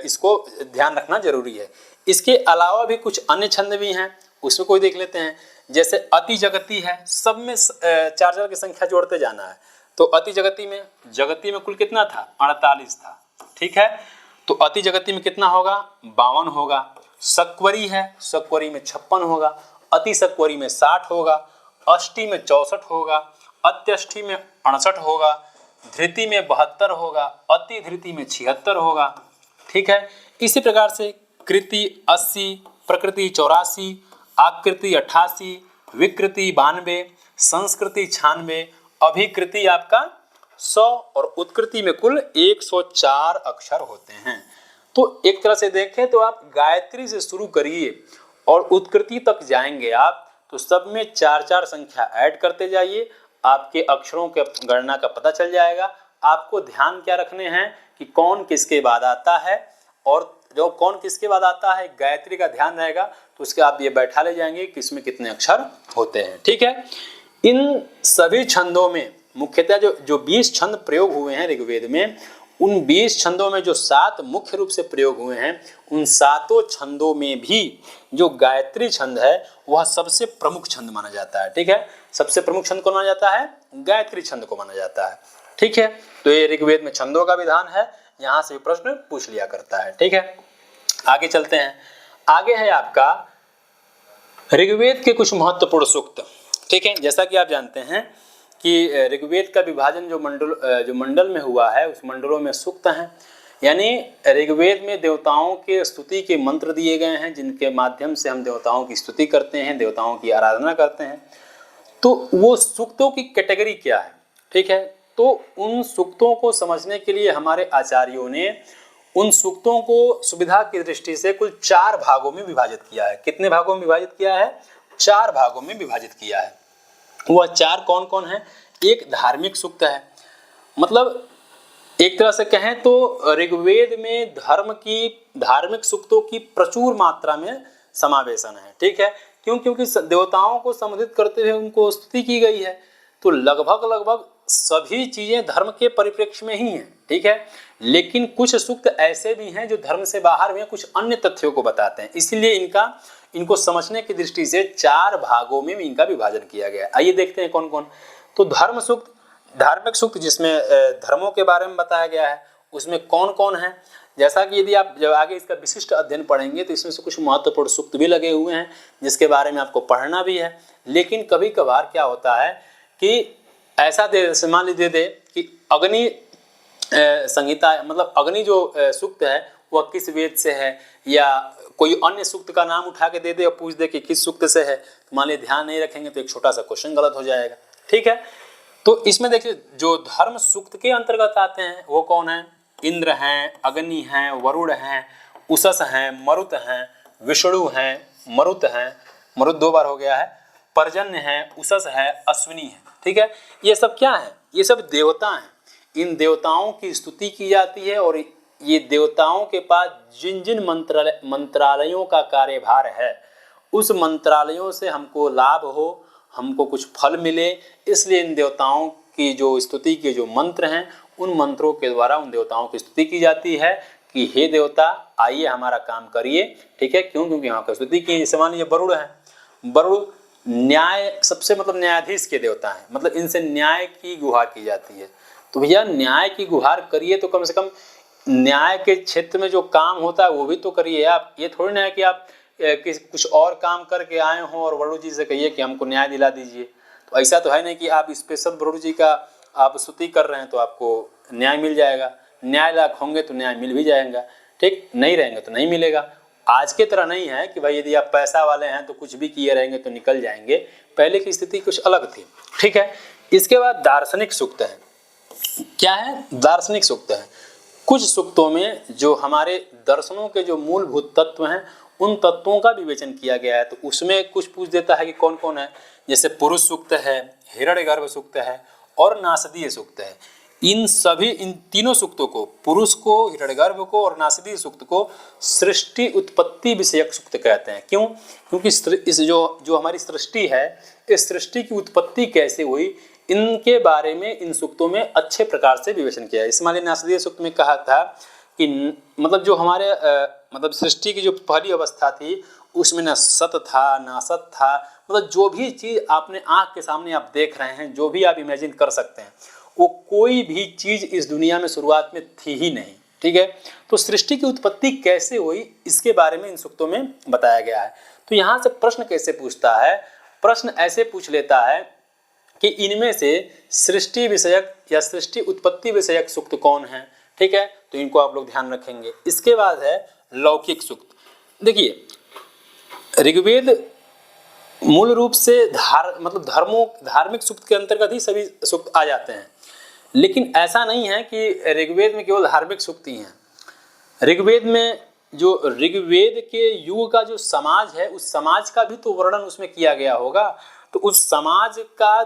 इसको ध्यान रखना जरूरी है। इसके अलावा भी कुछ अन्य छंद भी हैं, उसमें कोई देख लेते हैं। जैसे अति जगती है, सब में 4-4 की संख्या जोड़ते जाना है। तो अति जगती में कुल कितना था? 48 था। ठीक है, तो अति जगती में कितना होगा? 52 होगा। सक्वरी है, सक्वरी में 56 होगा। अति सक्वरी में 60 होगा। अष्टी में 64 होगा। अत्यष्टि में 68 होगा। धृति में 72 होगा। अति धृति में 76 होगा। ठीक है, इसी प्रकार से कृति 80, प्रकृति 84, आकृति 88, विकृति 92, संस्कृति 96, अभिकृति आपका 100 और उत्कृति में कुल 104 अक्षर होते हैं। तो एक तरह से देखें तो आप गायत्री से शुरू करिए और उत्कृति तक जाएंगे आप, तो सब में 4-4 संख्या ऐड करते जाइए, आपके अक्षरों के गणना का पता चल जाएगा। आपको ध्यान क्या रखने हैं कि कौन किसके बाद आता है, और जो कौन किसके बाद आता है गायत्री का ध्यान रहेगा, तो उसके आप ये बैठा ले जाएंगे कि इसमें कितने अक्षर होते हैं। ठीक है, इन सभी छंदों में मुख्यतः जो 20 छंद प्रयोग हुए हैं ऋग्वेद में, उन 20 छंदों में जो 7 मुख्य रूप से प्रयोग हुए हैं, उन 7 छंदों में भी जो गायत्री छंद है वह सबसे प्रमुख छंद माना जाता है। ठीक है, सबसे प्रमुख छंद कौन माना जाता है? गायत्री छंद को माना जाता है। ठीक है, तो ये ऋग्वेद में छंदों का विधान है, यहाँ से प्रश्न पूछ लिया करता है। ठीक है, आगे चलते हैं। आगे है आपका ऋग्वेद के कुछ महत्वपूर्ण सूक्त। ठीक है, जैसा कि आप जानते हैं कि ऋग्वेद का विभाजन जो मंडल में हुआ है, उस मंडलों में सूक्त हैं। यानी ऋग्वेद में देवताओं के स्तुति के मंत्र दिए गए हैं, जिनके माध्यम से हम देवताओं की स्तुति करते हैं, देवताओं की आराधना करते हैं। तो वो सूक्तों की कैटेगरी क्या है? ठीक है, तो उन सूक्तों को समझने के लिए हमारे आचार्यों ने उन सूक्तों को सुविधा की दृष्टि से कुल 4 भागों में विभाजित किया है। कितने भागों में विभाजित किया है? 4 भागों में विभाजित किया है। वह 4 कौन कौन है? एक धार्मिक सूक्त है, मतलब एक तरह से कहें तो ऋग्वेद में धार्मिक सूक्तों की प्रचुर मात्रा में समावेशन है। ठीक है, क्यों? क्योंकि देवताओं को संबोधित करते हुए उनको स्तुति की गई है, तो लगभग सभी चीजें धर्म के परिप्रेक्ष्य में ही हैं। ठीक है, लेकिन कुछ सूक्त ऐसे भी हैं जो धर्म से बाहर में कुछ अन्य तथ्यों को बताते हैं, इसलिए इनको समझने की दृष्टि से 4 भागों में इनका विभाजन किया गया है। आइए देखते हैं कौन कौन। तो धर्म सूक्त, धार्मिक सूक्त जिसमें धर्मों के बारे में बताया गया है, उसमें कौन कौन है? जैसा कि यदि आप जब आगे इसका विशिष्ट अध्ययन पढ़ेंगे तो इसमें से कुछ महत्वपूर्ण सूक्त भी लगे हुए हैं जिसके बारे में आपको पढ़ना भी है। लेकिन कभी कभार क्या होता है कि ऐसा मान लीजिए दे कि अग्नि संहिता, मतलब अग्नि जो सूक्त है वह किस वेद से है, या कोई अन्य सूक्त का नाम उठा के दे दे और पूछ दे कि किस सूक्त से है, तो मान लीजिए ध्यान नहीं रखेंगे तो एक छोटा सा क्वेश्चन गलत हो जाएगा। ठीक है, तो इसमें देखिए जो धर्म सूक्त के अंतर्गत आते हैं वो कौन है? इंद्र हैं, अग्नि हैं, वरुण हैं, उषस हैं, मरुत हैं, विष्णु हैं, मरुत हैं, मरुत 2 बार हो गया है, पर्जन्य है, उषस है, अश्विनी है। ठीक है, ये सब क्या है? ये सब देवता हैं। इन देवताओं की स्तुति की जाती है और ये देवताओं के पास जिन जिन मंत्रालयों का कार्यभार है उस मंत्रालयों से हमको लाभ हो, हमको कुछ फल मिले, इसलिए इन देवताओं की जो स्तुति के जो मंत्र हैं उन मंत्रों के द्वारा उन देवताओं की स्तुति की जाती है कि हे देवता आइए हमारा काम करिए। ठीक है, क्यों? क्योंकि वहाँ की स्तुति की। जैसे मान लीजिए वरुण है, वरुण न्याय सबसे मतलब न्यायाधीश के देवता हैं, मतलब इनसे न्याय की गुहार की जाती है। तो भैया न्याय की गुहार करिए तो कम से कम न्याय के क्षेत्र में जो काम होता है वो भी तो करिए आप। ये थोड़ी ना है कि आप कुछ और काम करके आए हों और वरुण जी से कहिए कि हमको न्याय दिला दीजिए। तो ऐसा तो है नहीं कि आप स्पेशल वरुण जी का आप स्तुति कर रहे हैं तो आपको न्याय मिल जाएगा। न्याय लायक होंगे तो न्याय मिल भी जाएगा, ठीक, नहीं रहेंगे तो नहीं मिलेगा। आज के तरह नहीं है कि भाई यदि आप पैसा वाले हैं तो कुछ भी किए रहेंगे तो निकल जाएंगे, पहले की स्थिति कुछ अलग थी। ठीक है, इसके बाद दार्शनिक सूक्त है। क्या है? दार्शनिक सूक्त है। कुछ सूक्तों में जो हमारे दर्शनों के जो मूलभूत तत्व हैं उन तत्वों का विवेचन किया गया है, तो उसमें कुछ पूछ देता है कि कौन कौन है। जैसे पुरुष सूक्त है, हिरण्यगर्भ सूक्त है और नासदीय सूक्त है। इन तीनों सूक्तों को, पुरुष को, हिरण्यगर्भ को और नासदीय सूक्त को सृष्टि उत्पत्ति विषयक सूक्त कहते हैं। क्यों? क्योंकि इस जो हमारी सृष्टि है, इस सृष्टि की उत्पत्ति कैसे हुई इनके बारे में इन सूक्तों में अच्छे प्रकार से विवेचन किया है। इसलिए नासदीय सूक्त में कहा था कि मतलब जो हमारे मतलब सृष्टि की जो पहली अवस्था थी उसमें न सत था न असत था, मतलब जो भी चीज़ आपने आँख के सामने आप देख रहे हैं, जो भी आप इमेजिन कर सकते हैं, वो कोई भी चीज़ इस दुनिया में शुरुआत में थी ही नहीं। ठीक है, तो सृष्टि की उत्पत्ति कैसे हुई इसके बारे में इन सूक्तों में बताया गया है। तो यहाँ से प्रश्न कैसे पूछता है? प्रश्न ऐसे पूछ लेता है कि इनमें से सृष्टि विषयक या सृष्टि उत्पत्ति विषयक सूक्त कौन है। ठीक है, तो इनको आप लोग ध्यान रखेंगे। इसके बाद है लौकिक सूक्त। देखिए ऋग्वेद मूल रूप से मतलब धार्मिक सूक्त के अंतर्गत ही सभी सूक्त आ जाते हैं, लेकिन ऐसा नहीं है कि ऋग्वेद में केवल धार्मिक सूक्त ही हैं। ऋग्वेद में जो ऋग्वेद के युग का जो समाज है उस समाज का भी तो वर्णन उसमें किया गया होगा। तो उस समाज का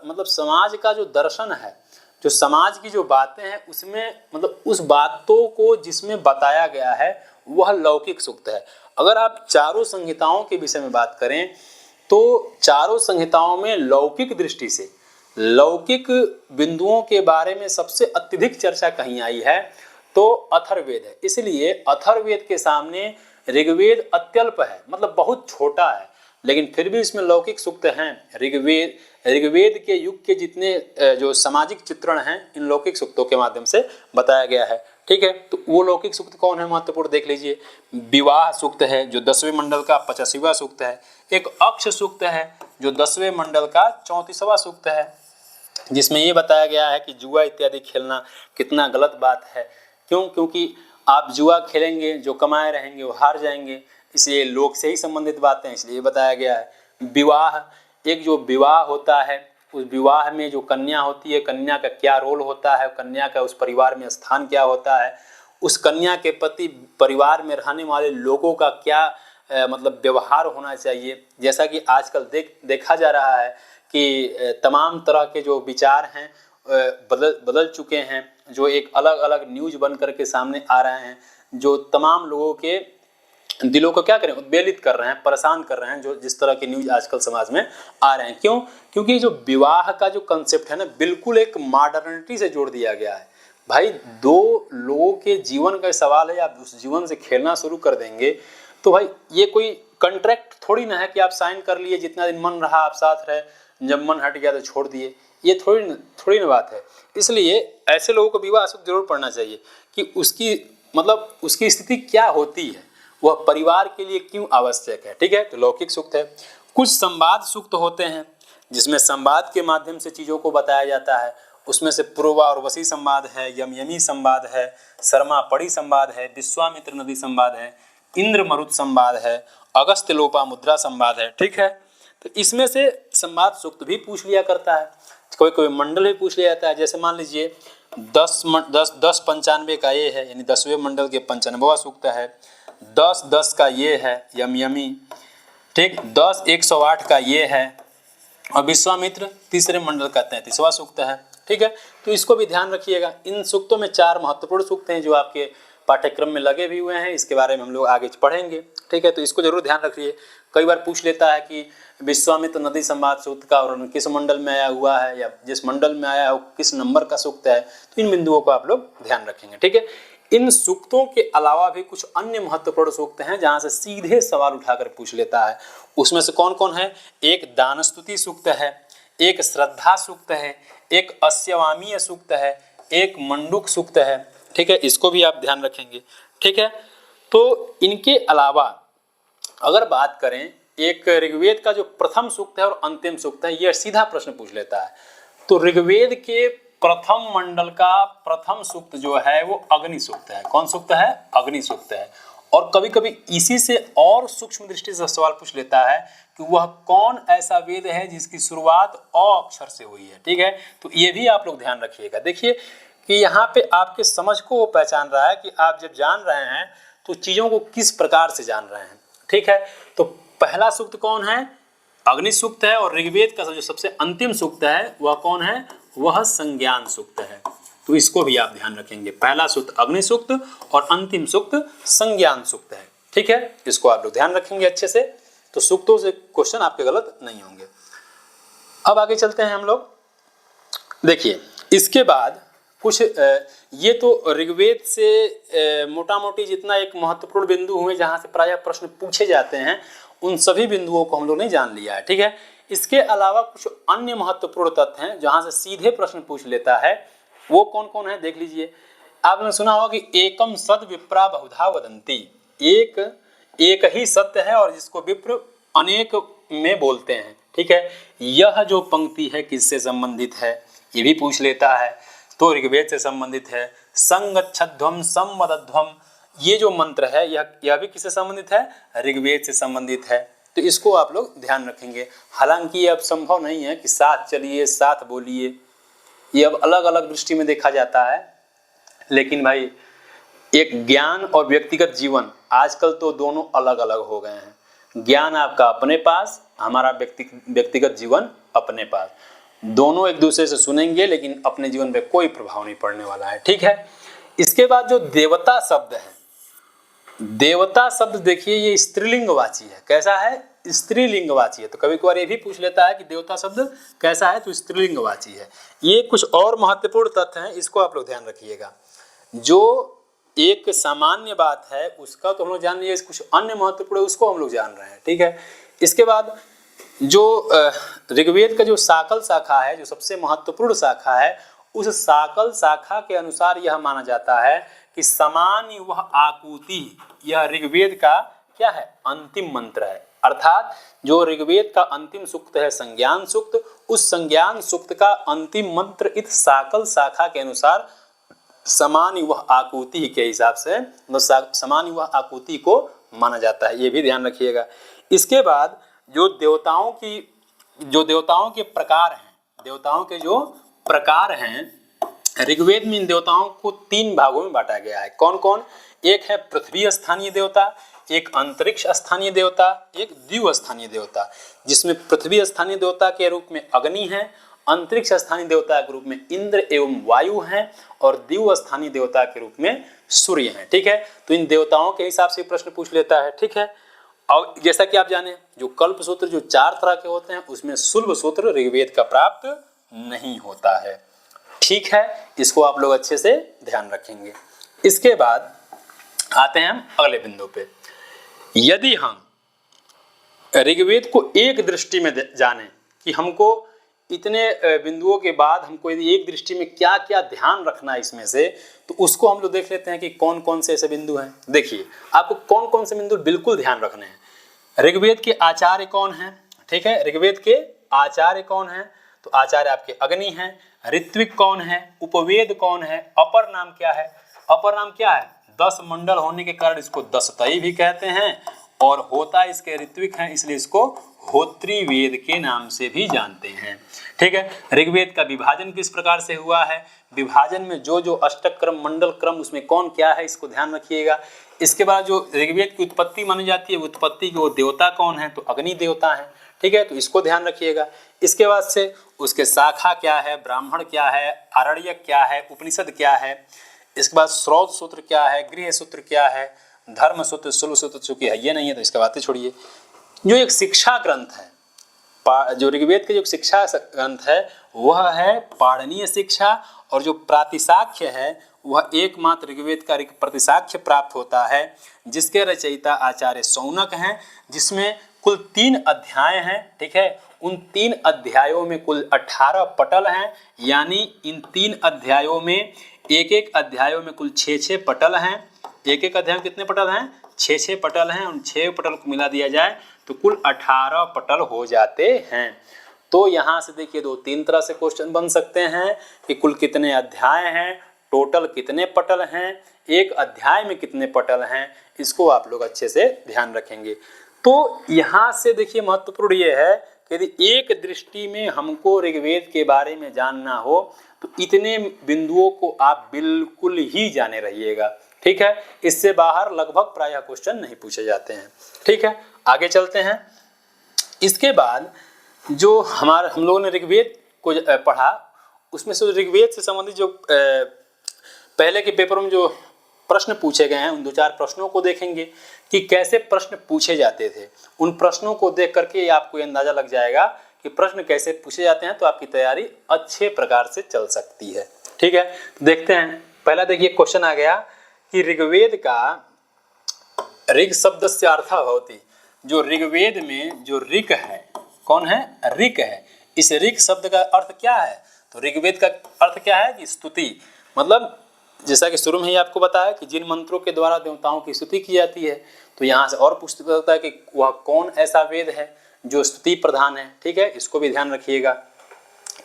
मतलब समाज का जो दर्शन है, जो समाज की जो बातें हैं उसमें मतलब उस बातों को जिसमें बताया गया है वह लौकिक सूक्त है। अगर आप चारों संहिताओं के विषय में बात करें तो चारों संहिताओं में लौकिक दृष्टि से लौकिक बिंदुओं के बारे में सबसे अत्यधिक चर्चा कहीं आई है तो अथर्ववेद है। इसलिए अथर्ववेद के सामने ऋग्वेद अत्यल्प है, मतलब बहुत छोटा है, लेकिन फिर भी इसमें लौकिक सूक्त हैं। ऋग्वेद के युग के जितने जो सामाजिक चित्रण हैं इन लौकिक सूक्तों के माध्यम से बताया गया है। ठीक है, तो वो लौकिक सूक्त कौन है महत्वपूर्ण देख लीजिए। विवाह सूक्त है जो 10वें मंडल का 85वां सूक्त है। एक अक्ष सूक्त है जो 10वें मंडल का 34वां सूक्त है, जिसमें ये बताया गया है कि जुआ इत्यादि खेलना कितना गलत बात है। क्यों? क्योंकि आप जुआ खेलेंगे, जो कमाए रहेंगे वो हार जाएंगे, इसलिए लोक से ही संबंधित बातें हैं, इसलिए बताया गया है। विवाह, एक जो विवाह होता है उस विवाह में जो कन्या होती है, कन्या का क्या रोल होता है, कन्या का उस परिवार में स्थान क्या होता है, उस कन्या के प्रति परिवार में रहने वाले लोगों का क्या मतलब व्यवहार होना चाहिए। जैसा कि आजकल देखा जा रहा है कि तमाम तरह के जो विचार हैं बदल चुके हैं, जो एक अलग अलग न्यूज बन करके सामने आ रहे हैं, जो तमाम लोगों के दिलों को क्या करें, उद्वेलित कर रहे हैं, परेशान कर रहे हैं, जो जिस तरह के न्यूज आजकल समाज में आ रहे हैं। क्यों? क्योंकि जो विवाह का जो कंसेप्ट है ना, बिल्कुल एक मॉडर्निटी से जोड़ दिया गया है। भाई दो लोगों के जीवन का सवाल है, आप उस जीवन से खेलना शुरू कर देंगे तो भाई ये कोई कॉन्ट्रैक्ट थोड़ी ना है कि आप साइन कर लिए, जितना दिन मन रहा आप साथ रहे, जब मन हट गया तो छोड़ दिए। ये थोड़ी ना बात है। इसलिए ऐसे लोगों को विवाह सूक्त जरूर पढ़ना चाहिए कि उसकी मतलब उसकी स्थिति क्या होती है, वह परिवार के लिए क्यों आवश्यक है। ठीक है, तो लौकिक सूक्त है। कुछ संवाद सूक्त होते हैं जिसमें संवाद के माध्यम से चीज़ों को बताया जाता है। उसमें से पूर्वा और वसी संवाद है, यमयमी संवाद है, शर्मा पड़ी संवाद है, विश्वामित्र नदी संवाद है, इंद्र मरुत संवाद है, अगस्त्य लोपा मुद्रा संवाद है। ठीक है, तो इसमें से संवाद सूक्त भी पूछ लिया करता है, कोई कोई मंडल भी पूछ लिया जाता है। जैसे मान लीजिए 10-95 का ये है, यानी 10वें मंडल के 95वां सूक्त है। 10-10 का ये है यमयमी। ठीक, 10-108 का ये है, और विश्वामित्र तीसरे मंडल का 33वां सूक्त है। ठीक है, तो इसको भी ध्यान रखिएगा। इन सूक्तों में 4 महत्वपूर्ण सूक्त हैं जो आपके पाठ्यक्रम में लगे भी हुए हैं, इसके बारे में हम लोग आगे पढ़ेंगे। ठीक है, तो इसको जरूर ध्यान रखिए। कई बार पूछ लेता है कि विश्वामित्र नदी संवाद सूक्त का और किस मंडल में आया हुआ है, या जिस मंडल में आया है वो किस नंबर का सूक्त है, तो इन बिंदुओं को आप लोग ध्यान रखेंगे। ठीक है, इन सूक्तों के अलावा भी कुछ अन्य महत्वपूर्ण सूक्त हैं जहां से सीधे सवाल उठाकर पूछ लेता है। उसमें से कौन कौन है? एक दान स्तुति सूक्त है, एक श्रद्धा सूक्त है, एक अस्यवामीय सूक्त है, एक मंडूक सूक्त है। ठीक है, इसको भी आप ध्यान रखेंगे। ठीक है, तो इनके अलावा अगर बात करें, एक ऋग्वेद का जो प्रथम सूक्त है और अंतिम सूक्त है, यह सीधा प्रश्न पूछ लेता है। तो ऋग्वेद के प्रथम मंडल का प्रथम सूक्त जो है वो अग्नि सूक्त है। कौन सूक्त है? अग्नि सूक्त है। और कभी कभी इसी से और सूक्ष्म दृष्टि से सवाल पूछ लेता है कि वह कौन ऐसा वेद है जिसकी शुरुआत अ अक्षर से हुई है। ठीक है, तो ये भी आप लोग ध्यान रखिएगा। देखिए कि यहाँ पे आपके समझ को वो पहचान रहा है कि आप जब जान रहे हैं तो चीज़ों को किस प्रकार से जान रहे हैं। ठीक है, तो पहला सूक्त कौन है? अग्नि सूक्त है। और ऋग्वेद का जो सबसे अंतिम सूक्त है वह कौन है? वह संज्ञान सूक्त है। तो इसको भी आप ध्यान रखेंगे। पहला सूक्त अग्नि सूक्त और अंतिम सूक्त संज्ञान सूक्त है। ठीक है, इसको आप लोग ध्यान रखेंगे अच्छे से, तो सूक्तों से क्वेश्चन आपके गलत नहीं होंगे। अब आगे चलते हैं हम लोग। देखिए इसके बाद कुछ ये तो ऋग्वेद से मोटा मोटी जितना एक महत्वपूर्ण बिंदु हुए जहाँ से प्रायः प्रश्न पूछे जाते हैं, उन सभी बिंदुओं को हम लोग ने जान लिया है। ठीक है, इसके अलावा कुछ अन्य महत्वपूर्ण तथ्य हैं जहाँ से सीधे प्रश्न पूछ लेता है। वो कौन कौन है देख लीजिए। आपने सुना होगा कि एकम सद विप्रा बहुधा वदंती। एक ही सत्य है और जिसको विप्र अनेक में बोलते हैं। ठीक है, यह जो पंक्ति है किससे संबंधित है ये भी पूछ लेता है। तो ऋग्वेद से संबंधित है। संगच्छध्वम संवदध्वम, ये जो मंत्र है यह भी किससे संबंधित है? ऋग्वेद से संबंधित है। तो इसको आप लोग ध्यान रखेंगे। हालांकि ये अब संभव नहीं है कि साथ चलिए साथ बोलिए, ये अब अलग अलग दृष्टि में देखा जाता है। लेकिन भाई एक ज्ञान और व्यक्तिगत जीवन आजकल तो दोनों अलग अलग हो गए हैं। ज्ञान आपका अपने पास, हमारा व्यक्तिगत जीवन अपने पास। दोनों एक दूसरे से सुनेंगे लेकिन अपने जीवन पे कोई प्रभाव नहीं पड़ने वाला है। ठीक है, इसके बाद जो देवता शब्द है, देवता शब्द देखिए ये स्त्रीलिंगवाची है। कैसा है? स्त्रीलिंगवाची है। तो कभी कभार ये भी पूछ लेता है कि देवता शब्द कैसा है, तो स्त्रीलिंगवाची है। ये कुछ और महत्वपूर्ण तथ्य हैं, इसको आप लोग ध्यान रखिएगा। जो एक सामान्य बात है उसका तो हम लोग जान लिए, कुछ अन्य महत्वपूर्ण उसको हम लोग जान रहे हैं। ठीक है, इसके बाद जो ऋग्वेद का जो साकल शाखा है, जो सबसे महत्वपूर्ण शाखा है, उस साकल शाखा के अनुसार यह माना जाता है कि समान वह आकुति, यह ऋग्वेद का क्या है? अंतिम मंत्र है। अर्थात जो ऋग्वेद का अंतिम सूक्त है संज्ञान सूक्त, उस संज्ञान सूक्त का अंतिम मंत्र इस साकल शाखा के अनुसार समान वह आकुति के हिसाब से, समान वह आकुति को माना जाता है। ये भी ध्यान रखिएगा। इसके बाद जो देवताओं के प्रकार हैं, देवताओं के जो प्रकार हैं ऋग्वेद में इन देवताओं को 3 भागों में बांटा गया है। कौन कौन? एक है पृथ्वी स्थानीय देवता, एक अंतरिक्ष स्थानीय देवता, एक द्यू स्थानीय देवता, जिसमें पृथ्वी स्थानीय देवता के रूप में अग्नि है, अंतरिक्ष स्थानीय देवता के रूप में इंद्र एवं वायु हैं, और द्यू स्थानीय देवता के रूप में सूर्य हैं। ठीक है, तो इन देवताओं के हिसाब से प्रश्न पूछ लेता है। ठीक है, और जैसा कि आप जाने जो कल्प सूत्र जो 4 तरह के होते हैं उसमें शुल्ब सूत्र ऋग्वेद का प्राप्त नहीं होता है। ठीक है, इसको आप लोग अच्छे से ध्यान रखेंगे। इसके बाद आते हैं हम अगले बिंदु पे। यदि हम ऋग्वेद को एक दृष्टि में जाने कि हमको इतने बिंदुओं के बाद हमको यदि एक दृष्टि में क्या क्या ध्यान रखना है इसमें से, तो उसको हम लोग देख लेते हैं कि कौन कौन से ऐसे बिंदु हैं। देखिए, आपको कौन कौन से बिंदु बिल्कुल ध्यान रखने हैं। ऋग्वेद के आचार्य कौन हैं? ठीक है, ऋग्वेद के आचार्य कौन हैं? तो आचार्य आपके अग्नि हैं। ऋत्विक कौन है? उपवेद कौन है? अपर नाम क्या है? अपर नाम क्या है? 10 मंडल होने के कारण इसको दशतई भी कहते हैं, और होता इसके ऋत्विक हैं, इसलिए इसको होत्री वेद के नाम से भी जानते हैं। ठीक है, ऋग्वेद का विभाजन किस प्रकार से हुआ है? विभाजन में जो जो अष्टक क्रम, मंडल क्रम, उसमें कौन क्या है, इसको ध्यान रखिएगा। इसके बाद जो ऋग्वेद की उत्पत्ति मानी जाती है, उत्पत्ति के वो देवता कौन है? तो अग्नि देवता है। ठीक है, तो इसको ध्यान रखिएगा। इसके बाद से उसके शाखा क्या है, ब्राह्मण क्या है, आरण्यक क्या है, उपनिषद क्या है। इसके बाद श्रौत सूत्र क्या है, गृह सूत्र क्या है, धर्म सूत्र, शुल्ब सूत्र, चूंकि है ये नहीं है तो इसका बातें छोड़िए। जो एक शिक्षा ग्रंथ है, जो ऋग्वेद के जो शिक्षा ग्रंथ है वह है पाणनीय शिक्षा, और जो प्रातिशाख्य है वह एकमात्र ऋग्वेद का प्रतिशाख्य प्राप्त होता है, जिसके रचयिता आचार्य शौनक हैं, जिसमें कुल 3 अध्याय हैं। ठीक है, उन 3 अध्यायों में कुल 18 पटल हैं, यानी इन 3 अध्यायों में एक अध्यायों में कुल 6 पटल हैं। एक अध्याय में कितने पटल हैं? 6 पटल हैं। उन 6 पटल को मिला दिया जाए तो कुल 18 पटल हो जाते हैं। तो यहाँ से देखिए 2-3 तरह से क्वेश्चन बन सकते हैं कि कुल कितने अध्याय हैं, टोटल कितने पटल हैं, एक अध्याय में कितने पटल हैं, इसको आप लोग अच्छे से ध्यान रखेंगे। तो यहाँ से देखिए महत्वपूर्ण ये है कि यदि एक दृष्टि में हमको ऋग्वेद के बारे में जानना हो तो इतने बिंदुओं को आप बिल्कुल ही जाने रहिएगा। ठीक है, इससे बाहर लगभग प्रायः क्वेश्चन नहीं पूछे जाते हैं। ठीक है, आगे चलते हैं। इसके बाद जो हम लोगों ने ऋग्वेद को पढ़ा, उसमें से ऋग्वेद से संबंधित जो पहले के पेपर में जो प्रश्न पूछे गए हैं उन 2-4 प्रश्नों को देखेंगे कि कैसे प्रश्न पूछे जाते थे। उन प्रश्नों को देख करके आपको ये अंदाजा लग जाएगा कि प्रश्न कैसे पूछे जाते हैं, तो आपकी तैयारी अच्छे प्रकार से चल सकती है। ठीक है, देखते हैं। पहला देखिए क्वेश्चन आ गया कि ऋग्वेद का ऋग शब्द से अर्थ भवति। जो ऋग्वेद में जो ऋक है, कौन है? ऋक है। इस ऋक शब्द का अर्थ क्या है? तो ऋग्वेद का अर्थ क्या है कि स्तुति, मतलब जैसा कि शुरू में ही आपको बताया कि जिन मंत्रों के द्वारा देवताओं की स्तुति की जाती है, तो यहाँ से और पूछ सकता है कि वह कौन ऐसा वेद है जो स्तुति प्रधान है। ठीक है, इसको भी ध्यान रखिएगा।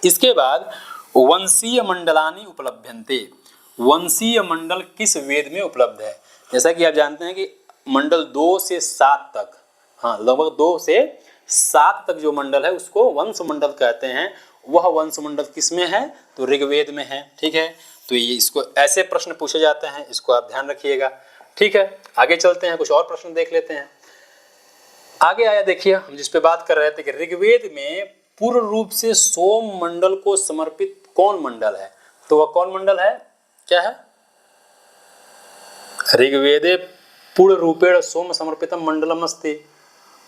इसके बाद वंशीय मंडलानि उपलभ्यन्ते। वंशीय मंडल किस वेद में उपलब्ध है? जैसा कि आप जानते हैं कि मंडल 2 से 7 तक, हाँ लगभग 2 से 7 तक जो मंडल है उसको वंश मंडल कहते हैं। वह वंश मंडल किस में है? तो ऋग्वेद में है। ठीक है, तो ये इसको ऐसे प्रश्न पूछे जाते हैं, इसको आप ध्यान रखिएगा। ठीक है, आगे चलते हैं, कुछ और प्रश्न देख लेते हैं। आगे आया देखिए, हम जिस पे बात कर रहे थे कि ऋग्वेद में पूर्ण रूप से सोम मंडल को समर्पित कौन मंडल है? तो वह कौन मंडल है? क्या है? ऋग्वेदे पूर्ण रूपेण सोम समर्पितम मंडलम अस्ति।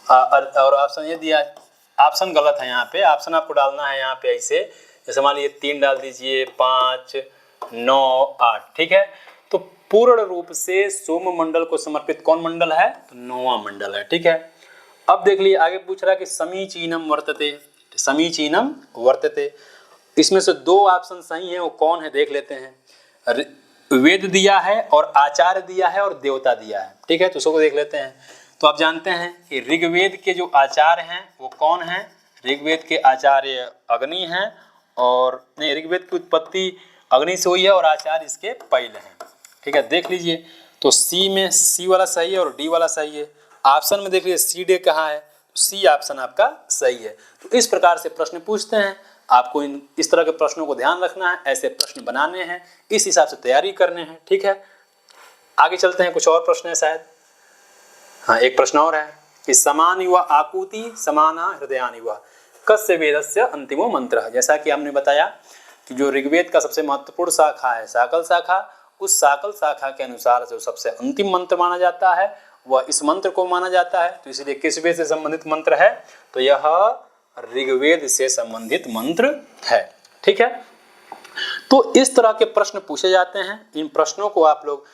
और ऑप्शन ये दिया, ऑप्शन गलत है यहाँ पे। ऑप्शन आपको डालना है यहाँ पे ऐसे, जैसे मान लीजिए 3 डाल दीजिए, 5, 9, 8। ठीक है, तो पूर्ण रूप से सोम मंडल को समर्पित कौन मंडल है? तो 9वां मंडल है। ठीक है, अब देख लीजिए आगे पूछ रहा है कि समीचीनम वर्तते। समीचीनम वर्तते, इसमें से 2 ऑप्शन सही है, वो कौन है देख लेते हैं। वेद दिया है और आचार्य दिया है और देवता दिया है। ठीक है, तो उसको देख लेते हैं। तो आप जानते हैं कि ऋग्वेद के जो आचार्य हैं वो कौन हैं? ऋग्वेद के आचार्य अग्नि हैं, और नहीं, ऋग्वेद की उत्पत्ति अग्नि से हुई है और आचार्य इसके पहले हैं। ठीक है, देख लीजिए। तो सी में सी वाला सही है और डी वाला सही है। ऑप्शन में देख लीजिए सी डी कहाँ है, सी ऑप्शन आपका सही है। तो इस प्रकार से प्रश्न पूछते हैं, आपको इस तरह के प्रश्नों को ध्यान रखना है, ऐसे प्रश्न बनाने हैं, इस हिसाब से तैयारी करने हैं। ठीक है, आगे चलते हैं, कुछ और प्रश्न है शायद। हाँ, एक प्रश्न और है कि समान युवा आकुति समाना हृदयान युवा कस्य वेदस्य अंतिमो मंत्र। जैसा कि हमने बताया कि जो ऋग्वेद का सबसे महत्वपूर्ण शाखा है शाकल शाखा, उस शाकल शाखा के अनुसार जो सबसे अंतिम मंत्र माना जाता है वह इस मंत्र को माना जाता है। तो इसलिए किस वेद से संबंधित मंत्र है, तो यह ऋग्वेद से संबंधित मंत्र है। ठीक है, तो इस तरह के प्रश्न पूछे जाते हैं। इन प्रश्नों को आप लोग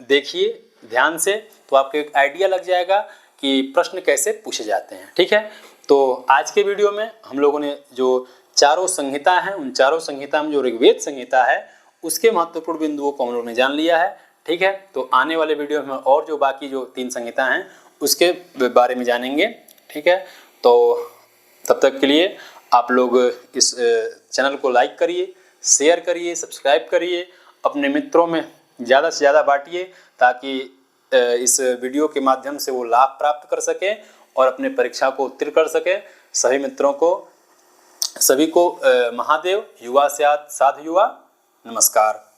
देखिए ध्यान से, तो आपको एक आइडिया लग जाएगा कि प्रश्न कैसे पूछे जाते हैं। ठीक है, तो आज के वीडियो में हम लोगों ने जो चारों संहिता हैं, उन चारों संहिता में जो ऋग्वेद संहिता है उसके महत्वपूर्ण बिंदुओं को हम लोगों ने जान लिया है। ठीक है, तो आने वाले वीडियो में और जो बाकी जो 3 संहिता हैं उसके बारे में जानेंगे। ठीक है, तो तब तक के लिए आप लोग इस चैनल को लाइक करिए, शेयर करिए, सब्सक्राइब करिए, अपने मित्रों में ज़्यादा से ज़्यादा बांटिए ताकि इस वीडियो के माध्यम से वो लाभ प्राप्त कर सकें और अपने परीक्षा को उत्तीर्ण कर सकें। सभी मित्रों को, सभी को महादेव, युवा स्यात् साधु युवा। नमस्कार।